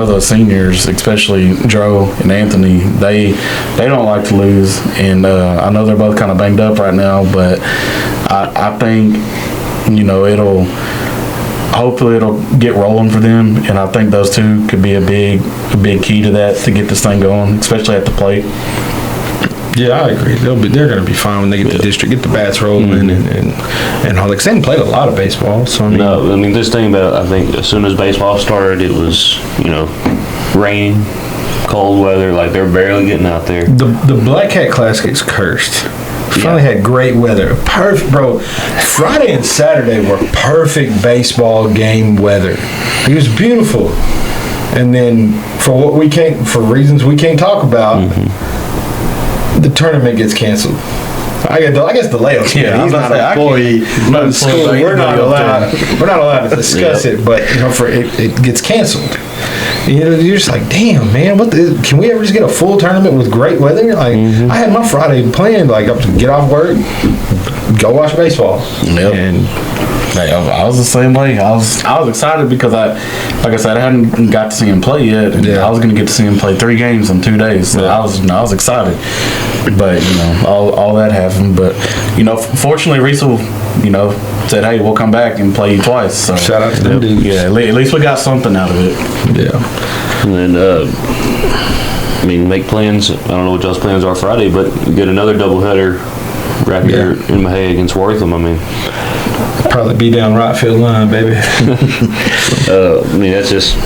those seniors, especially Dro and Anthony. They don't like to lose. And I know they're both kind of banged up right now. But I think hopefully it'll get rolling for them, and I think those two could be a big key to that, to get this thing going, especially at the plate. Yeah, I agree. They're going to be fine when they get the district, get the bats rolling, and all. Like, they haven't played a lot of baseball, so no. I mean, this thing about, I think as soon as baseball started, it was rain, cold weather. Like, they're barely getting out there. The Black Cat Classic is cursed. Finally had great weather. Perfect, bro. Friday and Saturday were perfect baseball game weather. It was beautiful. And then for reasons we can't talk about, the tournament gets canceled. I guess the layoffs. Yeah, he's not an employee of the school. We're not allowed to discuss it, but it gets canceled. You're just like, damn, man, can we ever just get a full tournament with great weather? Like, I had my Friday planned, like, up to get off work, go watch baseball. Yep. And Hey, I was the same way. I was excited because like I said, I hadn't got to see him play yet. And Yeah. I was going to get to see him play 3 games in 2 days. So I was excited. But all that happened. But fortunately, Riesel, said, "Hey, we'll come back and play you twice." So shout out to them dudes. yeah, at least we got something out of it. Yeah. And then, make plans. I don't know what y'all's plans are Friday, but get another doubleheader right here in Mahé against Wortham. Probably be down right field line, baby. That's just.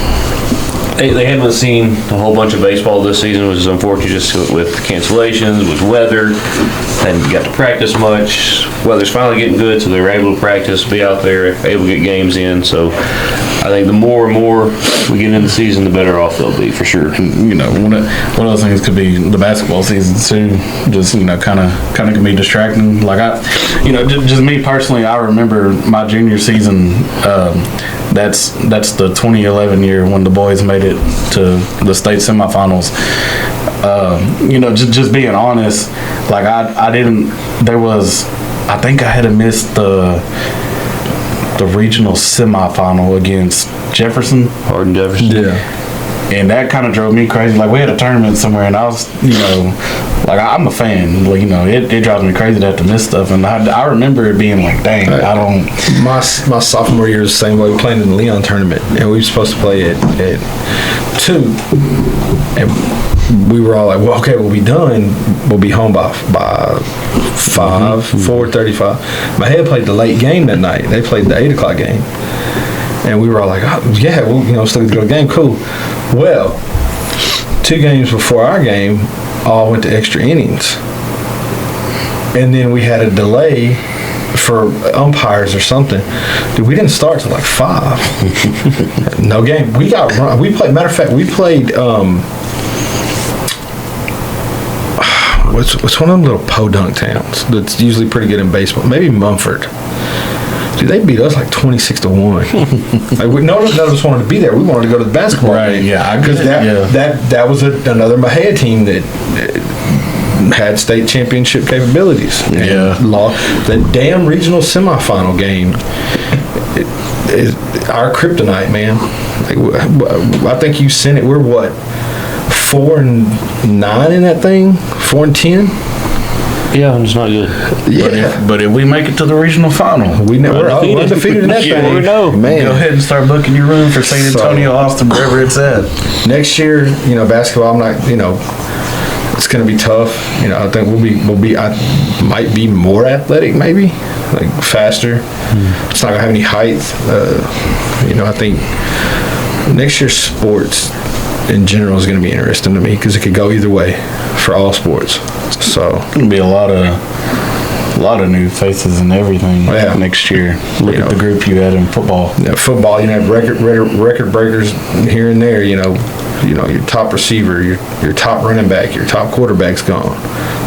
They haven't seen a whole bunch of baseball this season, which is unfortunate just with cancellations, with weather. They hadn't got to practice much. Weather's finally getting good, so they were able to practice, be out there, able to get games in. So I think the more and more we get into the season, the better off they'll be, for sure. One of those things could be the basketball season too. Just kind of can be distracting. Like just me personally, I remember my junior season. That's the 2011 year when the boys made it to the state semifinals. Just being honest, like I didn't. I think I had missed the regional semifinal against Jefferson. Hardin Jefferson. Yeah. And that kind of drove me crazy. Like, we had a tournament somewhere, and I was, like, I'm a fan. Like, it drives me crazy to have to miss stuff. And I remember it being like, dang, I don't. My sophomore year was the same way. We played in the Leon tournament, and we were supposed to play at 2. And we were all like, well, okay, we'll be done. We'll be home by 4:35. Mahé played the late game that night. They played the 8 o'clock game. And we were all like, oh, yeah, we'll still get to go to the game. Cool. Well, 2 games before our game, all went to extra innings. And then we had a delay for umpires or something. Dude, we didn't start till like 5. No game. We got run. We played, matter of fact, we played, what's one of them little podunk towns that's usually pretty good in baseball? Maybe Mumford. Dude, they beat us like 26-1. Like, none of us wanted to be there. We wanted to go to the basketball game. Yeah, because that was another Mahé team that had state championship capabilities. Yeah, the damn regional semifinal game is our kryptonite, man. Like, I think you sent it. We're what, 4-9 in that thing? 4-10. Yeah, it's not good. Yeah, but if we make it to the regional final, we're undefeated in that thing. We know, man. Go ahead and start booking your room for St. Antonio, Austin, wherever it's at. Next year, basketball, I'm not, it's going to be tough. I think I might be more athletic, maybe, like faster. It's not going to have any height. I think next year's sports in general is going to be interesting to me because it could go either way for all sports. So it's going to be a lot of new faces and everything next year. Look at the group you had in football. Yeah, football, you have record breakers here and there. Your top receiver, your top running back, your top quarterback's gone.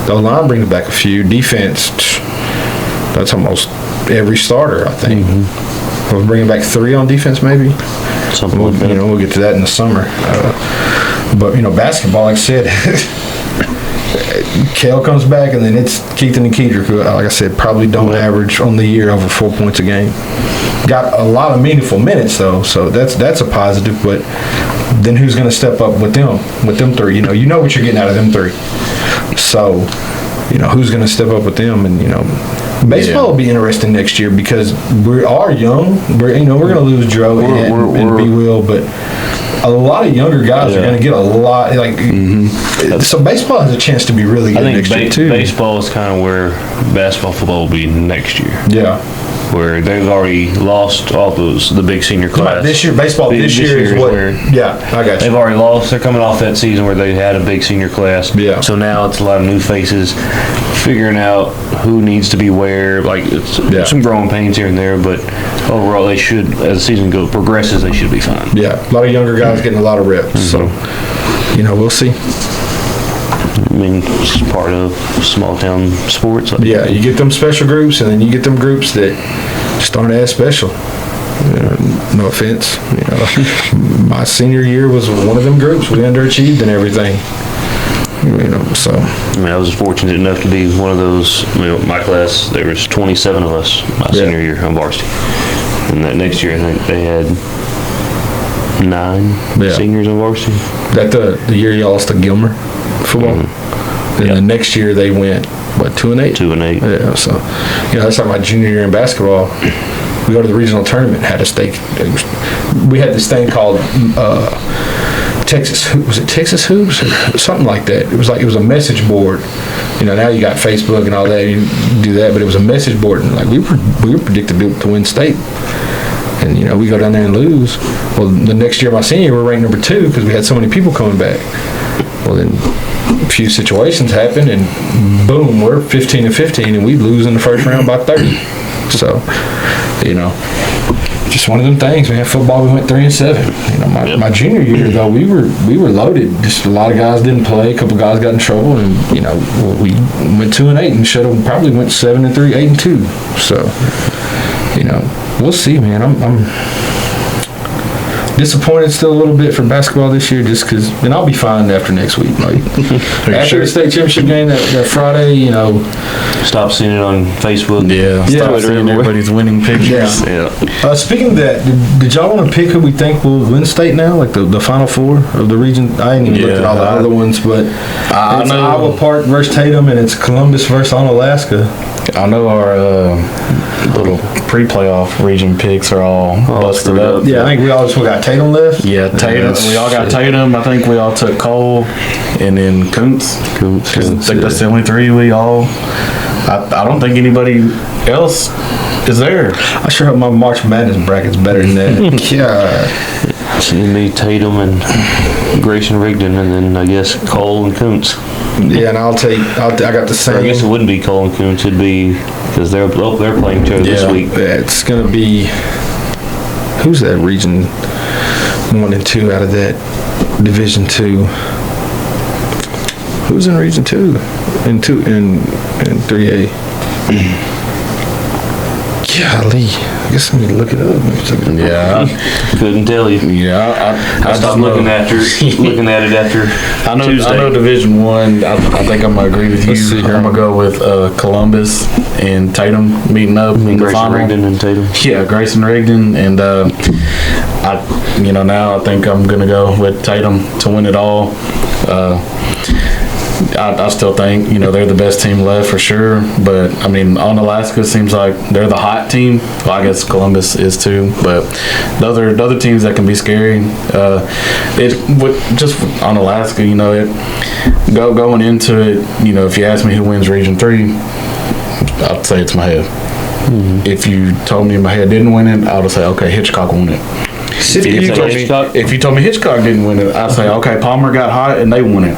The line brings back a few. Defense, that's almost every starter, I think. We're bringing back 3 on defense, maybe. Something like that. We'll get to that in the summer. But basketball, like I said. Kale comes back, and then it's Keith and Nikedrick, who, like I said, probably don't average on the year over 4 points a game. Got a lot of meaningful minutes, though, so that's a positive. But then who's going to step up with them 3? You know what you're getting out of them 3. So, who's going to step up with them? And, baseball will be interesting next year because we are young. We're going to lose Joe and B. Will, but a lot of younger guys are going to get a lot. So baseball has a chance to be really good next year too. Baseball is kind of where basketball, football will be next year. Yeah, where they've already lost all the big senior class. This year, baseball this year is what? Yeah, I got you. They've already lost. They're coming off that season where they had a big senior class. Yeah. So now it's a lot of new faces, figuring out who needs to be where. Like some growing pains here and there, but overall they should, as the season progresses, they should be fine. Yeah, a lot of younger guys getting a lot of reps. So, we'll see. It's part of small town sports. Yeah, you get them special groups, and then you get them groups that just aren't as special. No offense, my senior year was one of them groups. We underachieved and everything. So. I mean, I was fortunate enough to be one of those. My class, there was 27 of us my senior year on varsity. And that next year, I think they had 9 seniors on varsity. That the year y'all lost to Gilmer football. Mm-hmm. And the next year they went, 2-8? 2-8. Yeah, so, that's like my junior year in basketball. We go to the regional tournament, had a stake. We had this thing called Texas Hoops or something like that. It was a message board. Now you got Facebook and all that, you do that, but it was a message board, and like we were predicted to win state. And we go down there and lose. Well, the next year, my senior year, we're ranked number 2 because we had so many people coming back. Well, then a few situations happen, and boom, we're 15-15, and we lose in the first round by 30. So, just one of them things, man. Football, we went 3-7. My junior year though, we were loaded. Just a lot of guys didn't play. A couple guys got in trouble, and we went 2-8 and should have probably went 7-3, 8-2. So, we'll see, man. I'm disappointed still a little bit for basketball this year, just because, and I'll be fine after next week. Like after the state championship game that Friday, Stop seeing it on Facebook. Stop seeing everybody's winning pictures. Speaking of that, did y'all want to pick who we think will win state now, like the Final Four of the region? I ain't even looked at all the other ones, but it's Iowa Park versus Tatum, and it's Columbus versus Onalaska. I know our little pre-playoff region picks are all busted up. Yeah, I think we all just got Tatum left. Yeah, Tatum. We all got Tatum. I think we all took Cole, and then Kuntz. I think that's the only 3 we all. I don't think anybody else is there. I sure hope my March Madness bracket's better than that. Yeah. So you need Tatum and Grayson Rigdon, and then I guess Cole and Kuntz. Yeah, and I got the same. I guess it wouldn't be Cole and Kuntz. It'd be because they're playing each other this week. Yeah, it's gonna be who's that region 1 and 2 out of that Division 2. Who's in Region 2 and 3A? Golly, I guess I need to look it up. Yeah, couldn't tell you. Yeah, I stopped looking at it after. I know Division 1. I think I'm gonna agree with you. I'm gonna go with Columbus and Tatum meeting up in the final. Grayson Rigdon and Tatum. Yeah, Grayson Rigdon, and now I think I'm gonna go with Tatum to win it all. I still think, they're the best team left for sure. But, Onalaska seems like they're the hot team. Well, I guess Columbus is too. But the other teams that can be scary, with Onalaska, going into it, if you ask me who wins Region 3, I'd say it's my head. Mm-hmm. If you told me my head didn't win it, I would say, okay, Hitchcock won it. If you told me Hitchcock didn't win it, I'd say, okay, Palmer got hot and they won it.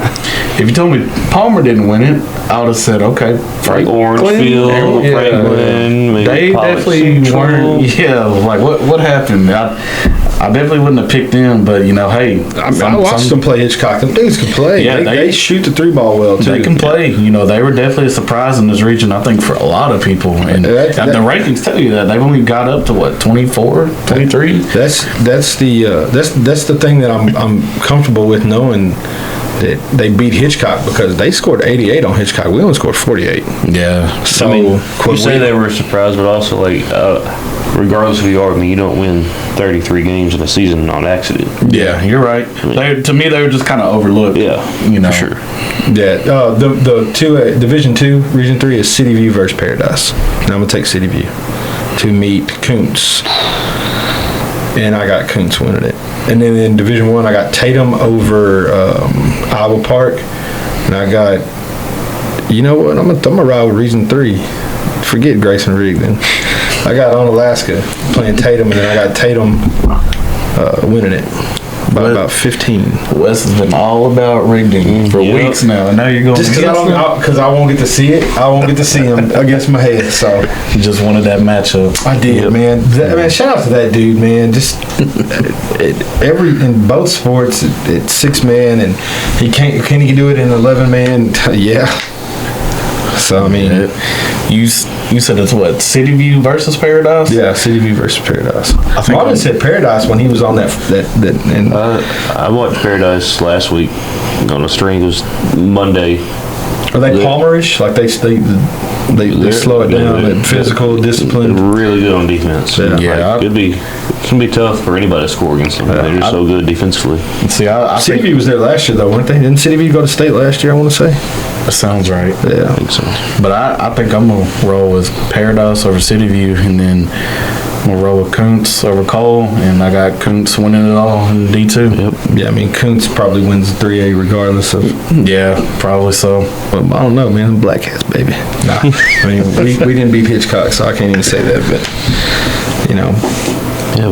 If you told me Palmer didn't win it, I would have said, okay, Orangefield, Franklin, they definitely weren't. Yeah, like what happened? I definitely wouldn't have picked them, but hey, I watched them play Hitchcock. Them dudes can play. Yeah, they shoot the 3-ball well too. They can play. They were definitely a surprise in this region, I think, for a lot of people. And the rankings tell you that they've only got up to 24, 23. That's the thing that I'm comfortable with, knowing that they beat Hitchcock, because they scored 88 on Hitchcock. We only scored 48. Yeah. So you say they were a surprise, but also regardless of who you are, you don't win 33 games in a season on accident. Yeah, you're right. To me, they were just kind of overlooked. Yeah, for sure. Yeah, the Division 2, Region 3 is City View versus Paradise. And I'm gonna take City View to meet Kuntz, and I got Kuntz winning it. And then in Division 1, I got Tatum over Iowa Park, and I got, what? I'm gonna ride with Region 3. Forget Grayson Rigdon. I got Onalaska playing Tatum, and then I got Tatum winning it by about 15. Wes has been all about Rigdon for weeks now, and now you're going just because I won't get to see it. I won't get to see him against my head. So you just wanted that matchup. I did, man. Man, shout out to that dude, man. Just in both sports, it's 6-man, and can he do it in 11-man? Yeah. So I mean, You said it's what, City View versus Paradise? yeah, City View versus Paradise. think Marvin I'm- said Paradise when he was on that and I watched Paradise last week on a stream. It was Monday. are they Palmerish? Like they slow it down, that physical They're discipline. really good on defense. Yeah. Yeah. Like, it's gonna be tough for anybody to score against them. They're just so good defensively. See, I City think View was there last year though, weren't they? Didn't City View go to state last year? I want to say. that sounds right. Yeah. I think so. But I think I'm going to roll with Paradise over City View, and then I'm going to roll with Kuntz over Cole, and I got Kuntz winning it all in D2. Yep. Yeah, I mean, Kuntz probably wins the 3A regardless of. Yeah, probably so. Well, I don't know, man. Black Cats, baby. Nah. I mean, we didn't beat Hitchcock, so I can't even say that. But you know, Yeah,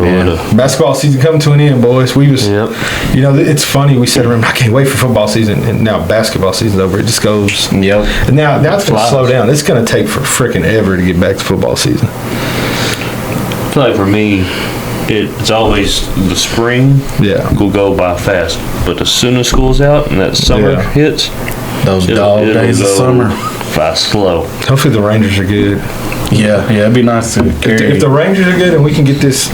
but basketball season coming to an end, boys. We was, Yep. you know, it's funny. We said, I can't wait for football season, and now basketball season's over. It just goes. Yep. And now it's going to Flies. slow down. It's going to take for freaking ever to get back to football season. I feel like for me, it's always the spring Yeah. will go by fast. But as soon as school's out and that summer Yeah. hits, Those it'll dog days of go summer. by slow. Hopefully the Rangers are good. Yeah, it'd be nice to carry. If the Rangers are good and we can get this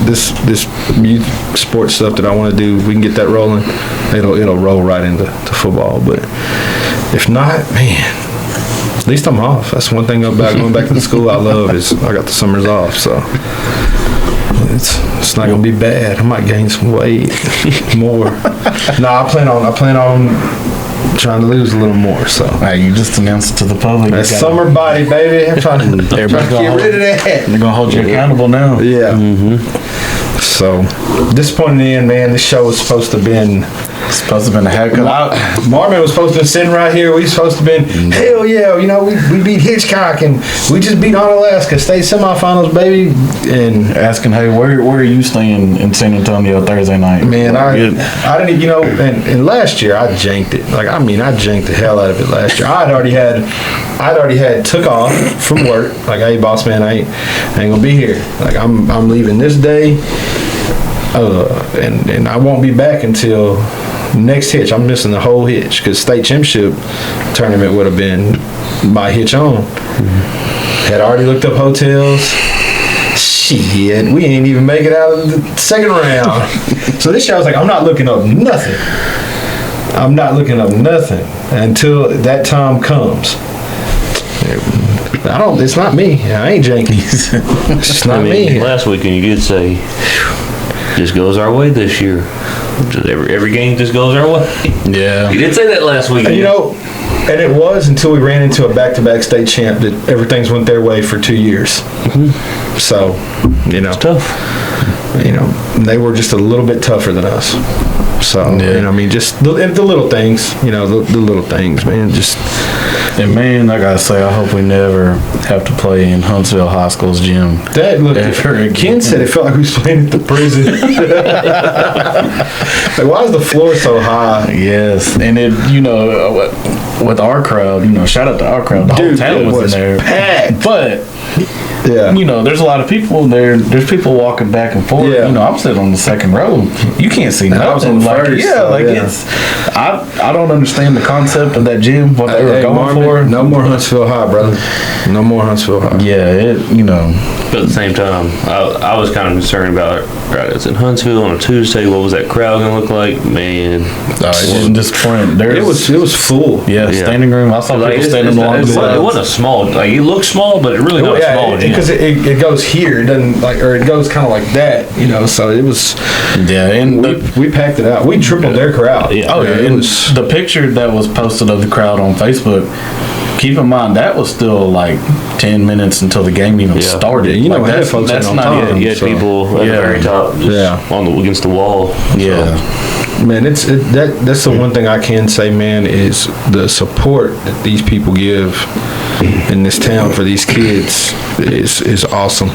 youth sports stuff that I want to do, we can get that rolling. It'll roll right into football. But if not, man, at least I'm off. That's one thing about going back to the school I love is I got the summers off. So it's not gonna be bad. I might gain some weight more. No, I plan on trying to lose a little more. So Hey, you just announced it to the public. that summer body, baby. I'm trying to Everybody's get gonna rid of that. They're gonna hold you accountable now. Yeah. So, disappointing in the end, man. This show was supposed to have been. It's supposed to have been a haircut. Marvin was supposed to have been sitting right here. We supposed to have been, hell yeah, you know, we beat Hitchcock and we just beat Onalaska, state semifinals, baby. And Asking, hey, where are you staying in San Antonio Thursday night? man, I Good. didn't, you know, and last year I janked it. Like, I mean, I janked the hell out of it last year. I'd already had took off from work. Like, hey, boss man, I ain't gonna be here. Like, I'm leaving this day. And I won't be back until next hitch. I'm missing the whole hitch because state championship tournament would have been my hitch on. Had already looked up hotels. Shit, we ain't even make it out of the second round. So this year I was like, I'm not looking up nothing. I'm not looking up nothing until that time comes. It's not me. I ain't janky. It's just not me. Last weekend you did say, just goes our way this year. Just every game just goes our way. Yeah. You did say that last weekend. And, you know, and it was until we ran into a back-to-back state champ that everything's went their way for 2 years. So, you know, Tough. you know, they were just a little bit tougher than us. So, Yeah. you know, I mean, just the little things, you know, the little things, man. Just And man, I gotta say, I hope we never have to play in Huntsville High School's gym. that. Look, Ever again. Ken said it felt like we was playing at the prison. Like, why is the floor so high? Yes, and it, you know, with our crowd, you know, shout out to our crowd. The whole Dude, town it was was in there, packed. but Yeah. you know, there's a lot of people there. There's people walking back and forth. Yeah. You know, I'm sitting on the second row. You can't see I was on nothing. the Like, first, yeah, so, like yeah. it's. I don't understand the concept of that gym. What they were Hey, going Marvin, for. no more Huntsville High, brother. No more Huntsville High. Yeah, it. You know. But at the same time, I was kind of concerned about, right, it's in Huntsville on a Tuesday. What was that crowd going to look like? Man. It didn't disappoint. It was full. Yeah, Yeah. standing room. I saw Like, people standing along the it sides. wasn't a small, like, it looked small, but it really not a small gym. because it goes here, it doesn't like, or it goes kind of like that, you know. So it was. Yeah, and We packed it out. We tripled their crowd. Yeah. oh yeah, it and was. the picture that was posted of the crowd on Facebook. Keep in mind that was still like 10 minutes until the game even Yeah. started. Yeah, you know, like, we had folks that's on not time. even. You had So, people at yeah. the very top, just Yeah. against the wall. Yeah. Man, that's the one thing I can say, man, is the support that these people give in this town for these kids is awesome.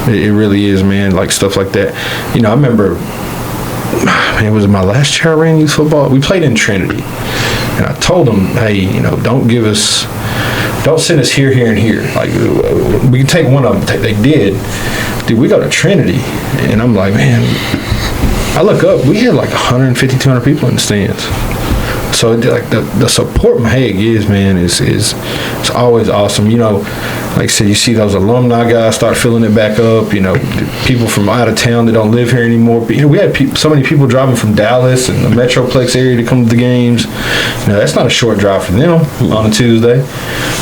It really is, man. Like stuff like that. You know, I remember. Man, was it my last year I ran youth football? We played in Trinity, and I told them, hey, you know, don't send us here, and here. Like, we can take one of them. They did. Dude, we go to Trinity, and I'm like, man, I look up, we had like 150, 200 people in the stands. So like the support Mahia gives, man, is it's always awesome. You know, like I said, you see those alumni guys start filling it back up. You know, people from out of town that don't live here anymore. But, you know, we had so many people driving from Dallas and the Metroplex area to come to the games. You know, that's not a short drive for them on a Tuesday.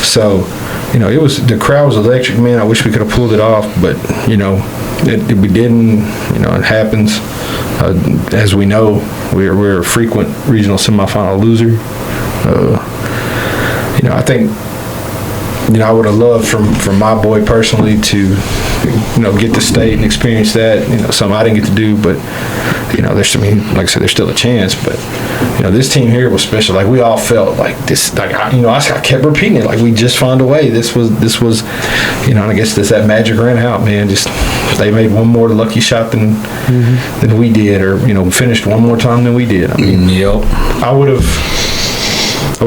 So, you know, the crowd was electric, man. I wish we could have pulled it off, but, you know, we didn't. You know, it happens. As we know, we're a frequent regional semifinal loser. You know, I think, you know, I would have loved from my boy personally to, you know, get to state and experience that. You know, something I didn't get to do, but, you know, like I said, there's still a chance. But, you know, this team here was special. Like, we all felt like this. Like, I kept repeating it. Like, we just found a way. This was, you know. And I guess that magic ran out, man. Just they made one more lucky shot than we did, or, you know, finished one more time than we did. I mean, Yep. I would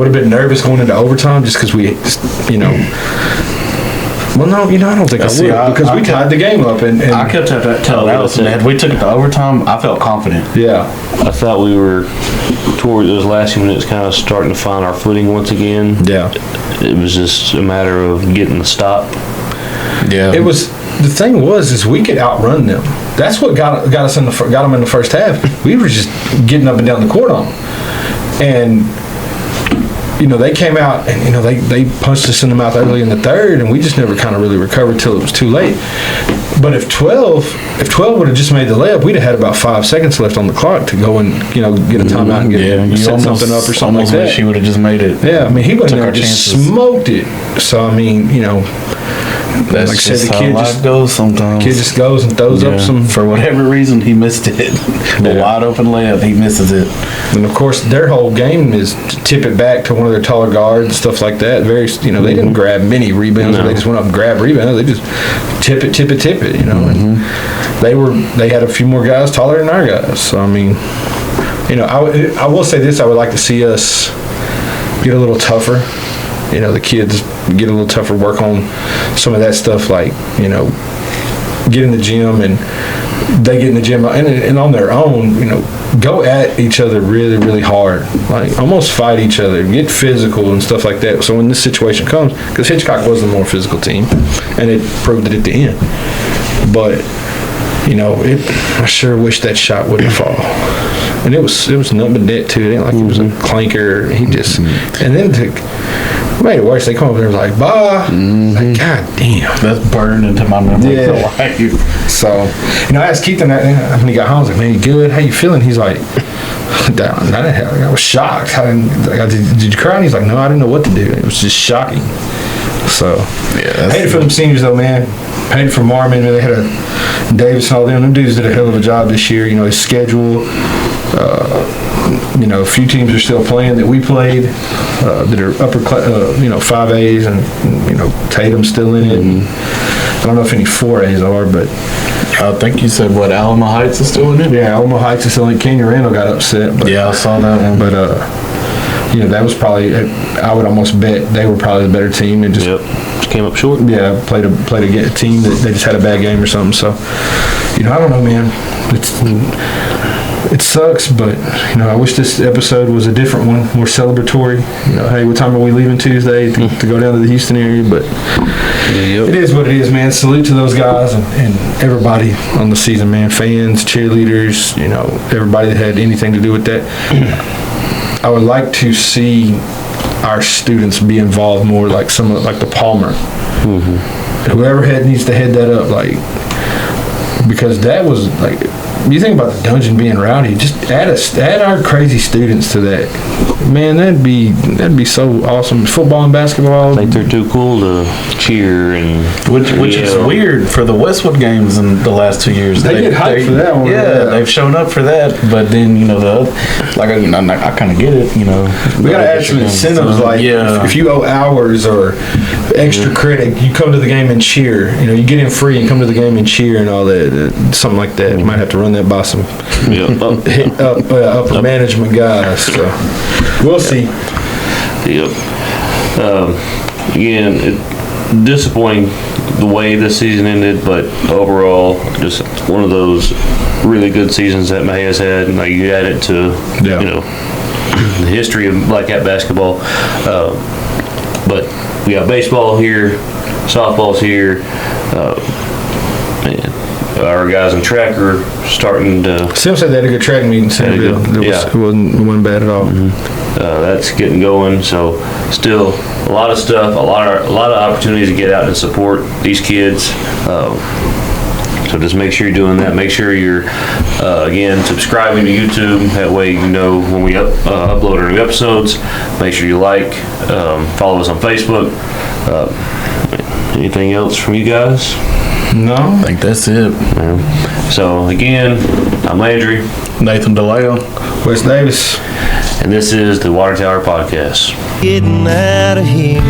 have been nervous going into overtime just because we, you know. Well, no, you know, I don't think I would, because we tied the game up, and I kept telling Allison, man, we took it to overtime. I felt confident. yeah, I thought we were toward those last few minutes kind of starting to find our footing once again. yeah. It was just a matter of getting the stop. Yeah. It was. The thing was we could outrun them. That's what got us got them in the first half. We were just getting up and down the court on them, and, you know, they came out and, you know, they punched us in the mouth early in the third, and we just never kind of really recovered till it was too late. But if 12 would have just made the layup, we'd have had about 5 seconds left on the clock to go and, you know, get a timeout and set something up or something like that. Wish he would have just made it. Yeah, I mean, he went in there our and just chances. smoked it. So, I mean, you know, That's like I said, just the how kid life just goes sometimes. kid just goes and throws up some. For whatever reason, he missed it. The Yeah. wide open layup, he misses it. And of course, their whole game is to tip it back to one of their taller guards and stuff like that. Very, you know, they didn't grab many rebounds. No. They just went up and grabbed rebounds. They just tip it, you know. And they had a few more guys taller than our guys. So, I mean, you know, I will say this: I would like to see us get a little tougher. You know, the kids get a little tougher, work on some of that stuff, like, you know, get in the gym, and they get in the gym and on their own, you know, go at each other really, really hard, like almost fight each other, get physical and stuff like that. So when this situation comes, because Hitchcock was the more physical team, and it proved it at the end. But, you know, I sure wish that shot wouldn't fall. And it was nothing but net too. It ain't like it was a clanker. He just, and then made it worse. They come over there like, "Bah," like, God damn. That's burned into my memory for life. So, you know, I asked Keith when he got home, I was like, "Man, you good? How you feeling?" He's like, I was shocked. Did you cry? And he's like, "No, I didn't know what to do." It was just shocking. So, Yeah, I hate it for them seniors though, man. I hate it for Marmon. They had Davis and all them. Them dudes did a hell of a job this year. You know, his schedule. You know, a few teams are still playing that we played that are upper, you know, 5As, and, you know, Tatum's still in it. And I don't know if any 4As are, but I think you said, what, Alamo Heights is still in it? yeah, Alamo Heights is still in it. Kenyon Randall got upset. But, Yeah, I saw that one. But, you know, that was probably, I would almost bet they were probably the better team, and just, Yep. Just came up short. yeah, played a team that they just had a bad game or something. So, you know, I don't know, man. It sucks, but, you know, I wish this episode was a different one, more celebratory. You know, hey, what time are we leaving Tuesday to go down to the Houston area? But it is what it is, man. Salute to those guys and everybody on the season, man. Fans, cheerleaders, you know, everybody that had anything to do with that. I would like to see our students be involved more, like the Palmer. Whoever needs to head that up, like, because that was like, you think about the dungeon being rowdy, just add our crazy students to that. Man, that'd be so awesome. Football and basketball. I think they're too cool to cheer and Which is weird for the Westwood games in the last 2 years. They get hyped for that one. Yeah, they've shown up for that, but then, you know, I kind of get it, you know. We gotta add some incentives, like if you owe hours or extra credit, you come to the game and cheer. You know, you get in free and come to the game and cheer and all that. Something like that. You might have to run that by some upper management guys. So we'll see. Yep. Again, disappointing the way this season ended, but overall, just one of those really good seasons that Mahia's had. And like, you add it to, Yeah. you know, the history of Black Cat basketball. But we got baseball here, softball's here, and our guys in track are starting to. Sim said they had a good track meet in Centerville. It wasn't bad at all. That's getting going. So still a lot of stuff, a lot of opportunities to get out and support these kids. So just make sure you're doing that. Make sure you're, again, subscribing to YouTube. That way you know when we upload our new episodes. Make sure you like, follow us on Facebook. Anything else from you guys? No. I think that's it. So again, I'm Landry. Nathan DeLeo. Wes Davis. And this is the Water Tower Podcast. Getting out of here.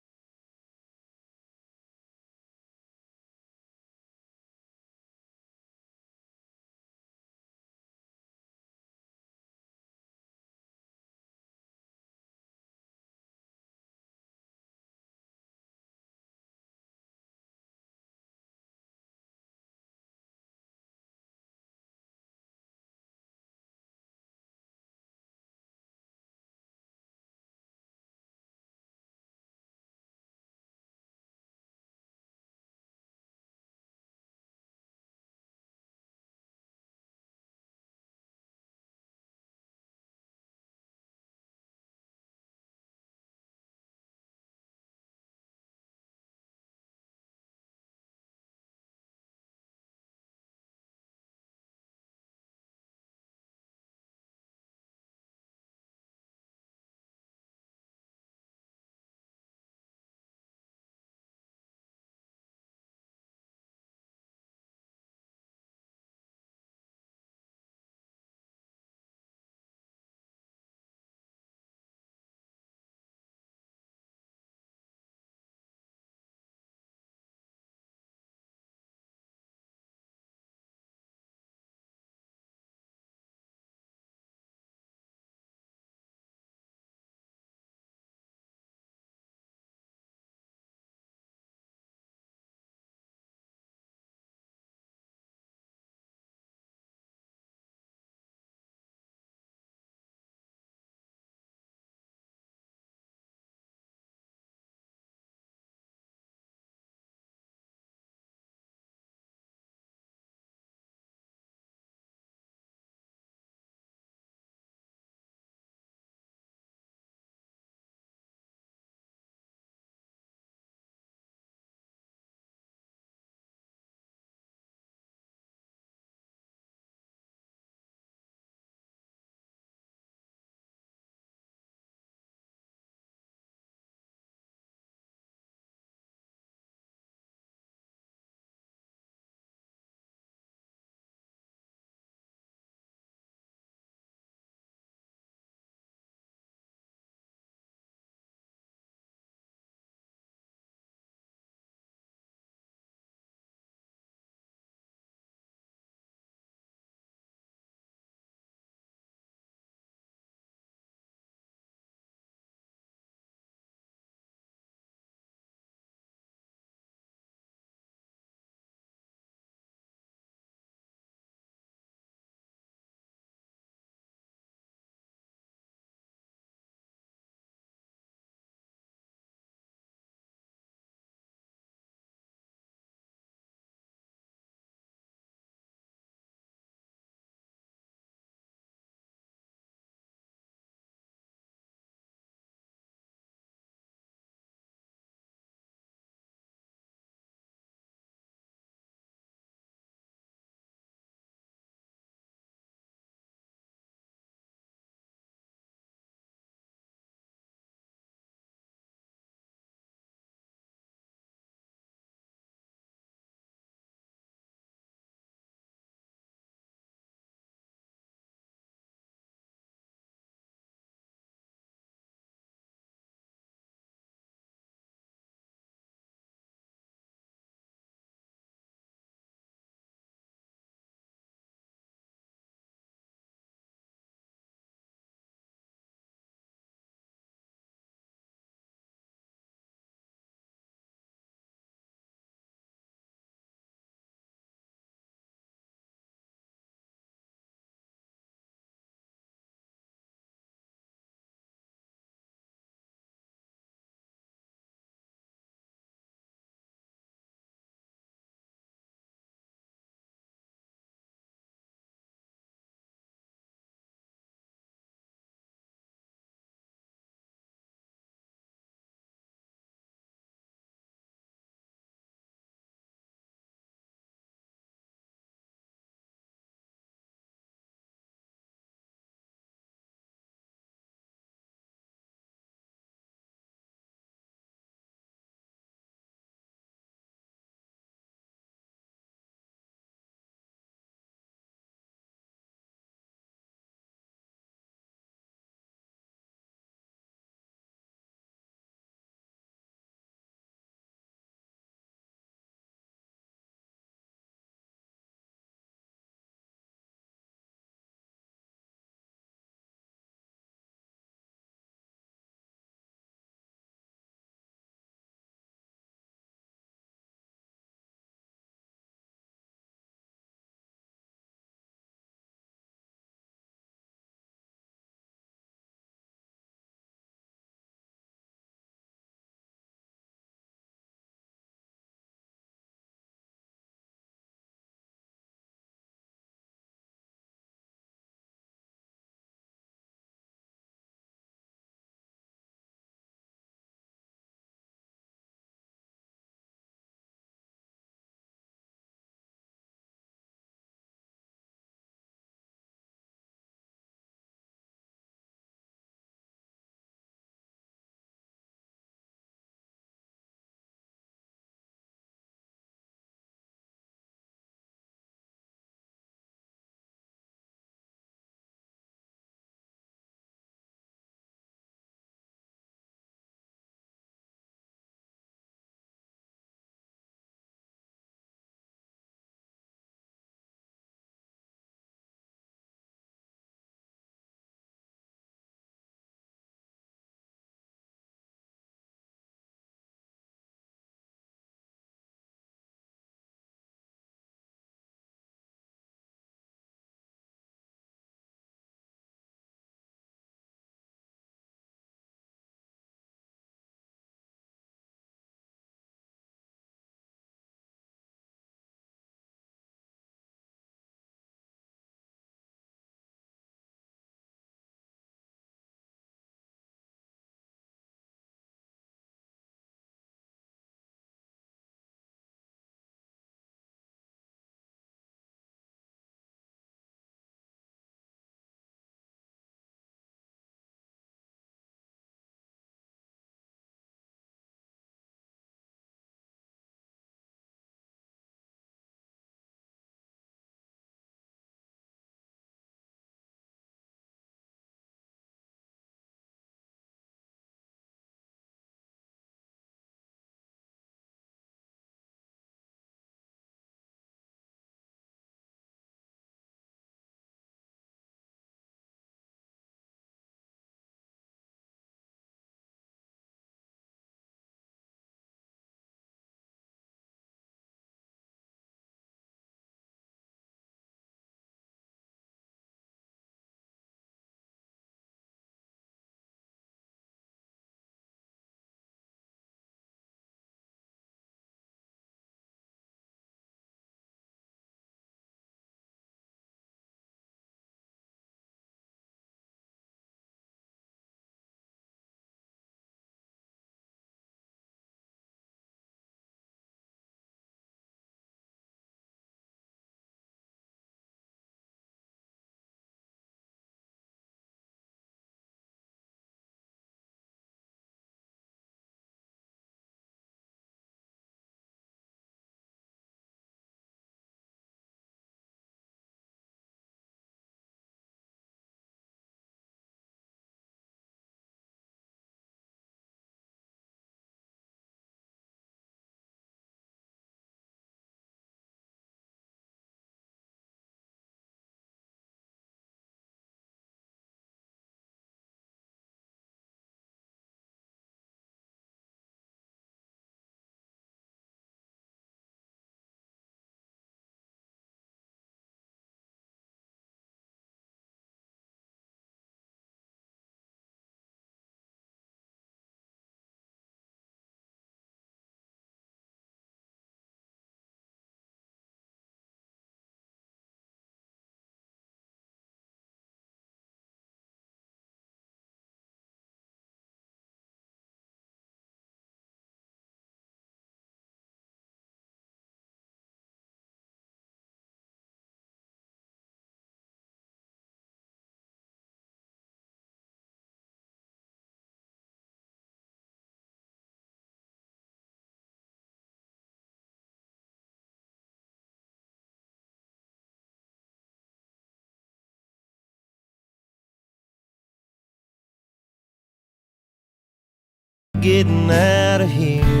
getting out of here.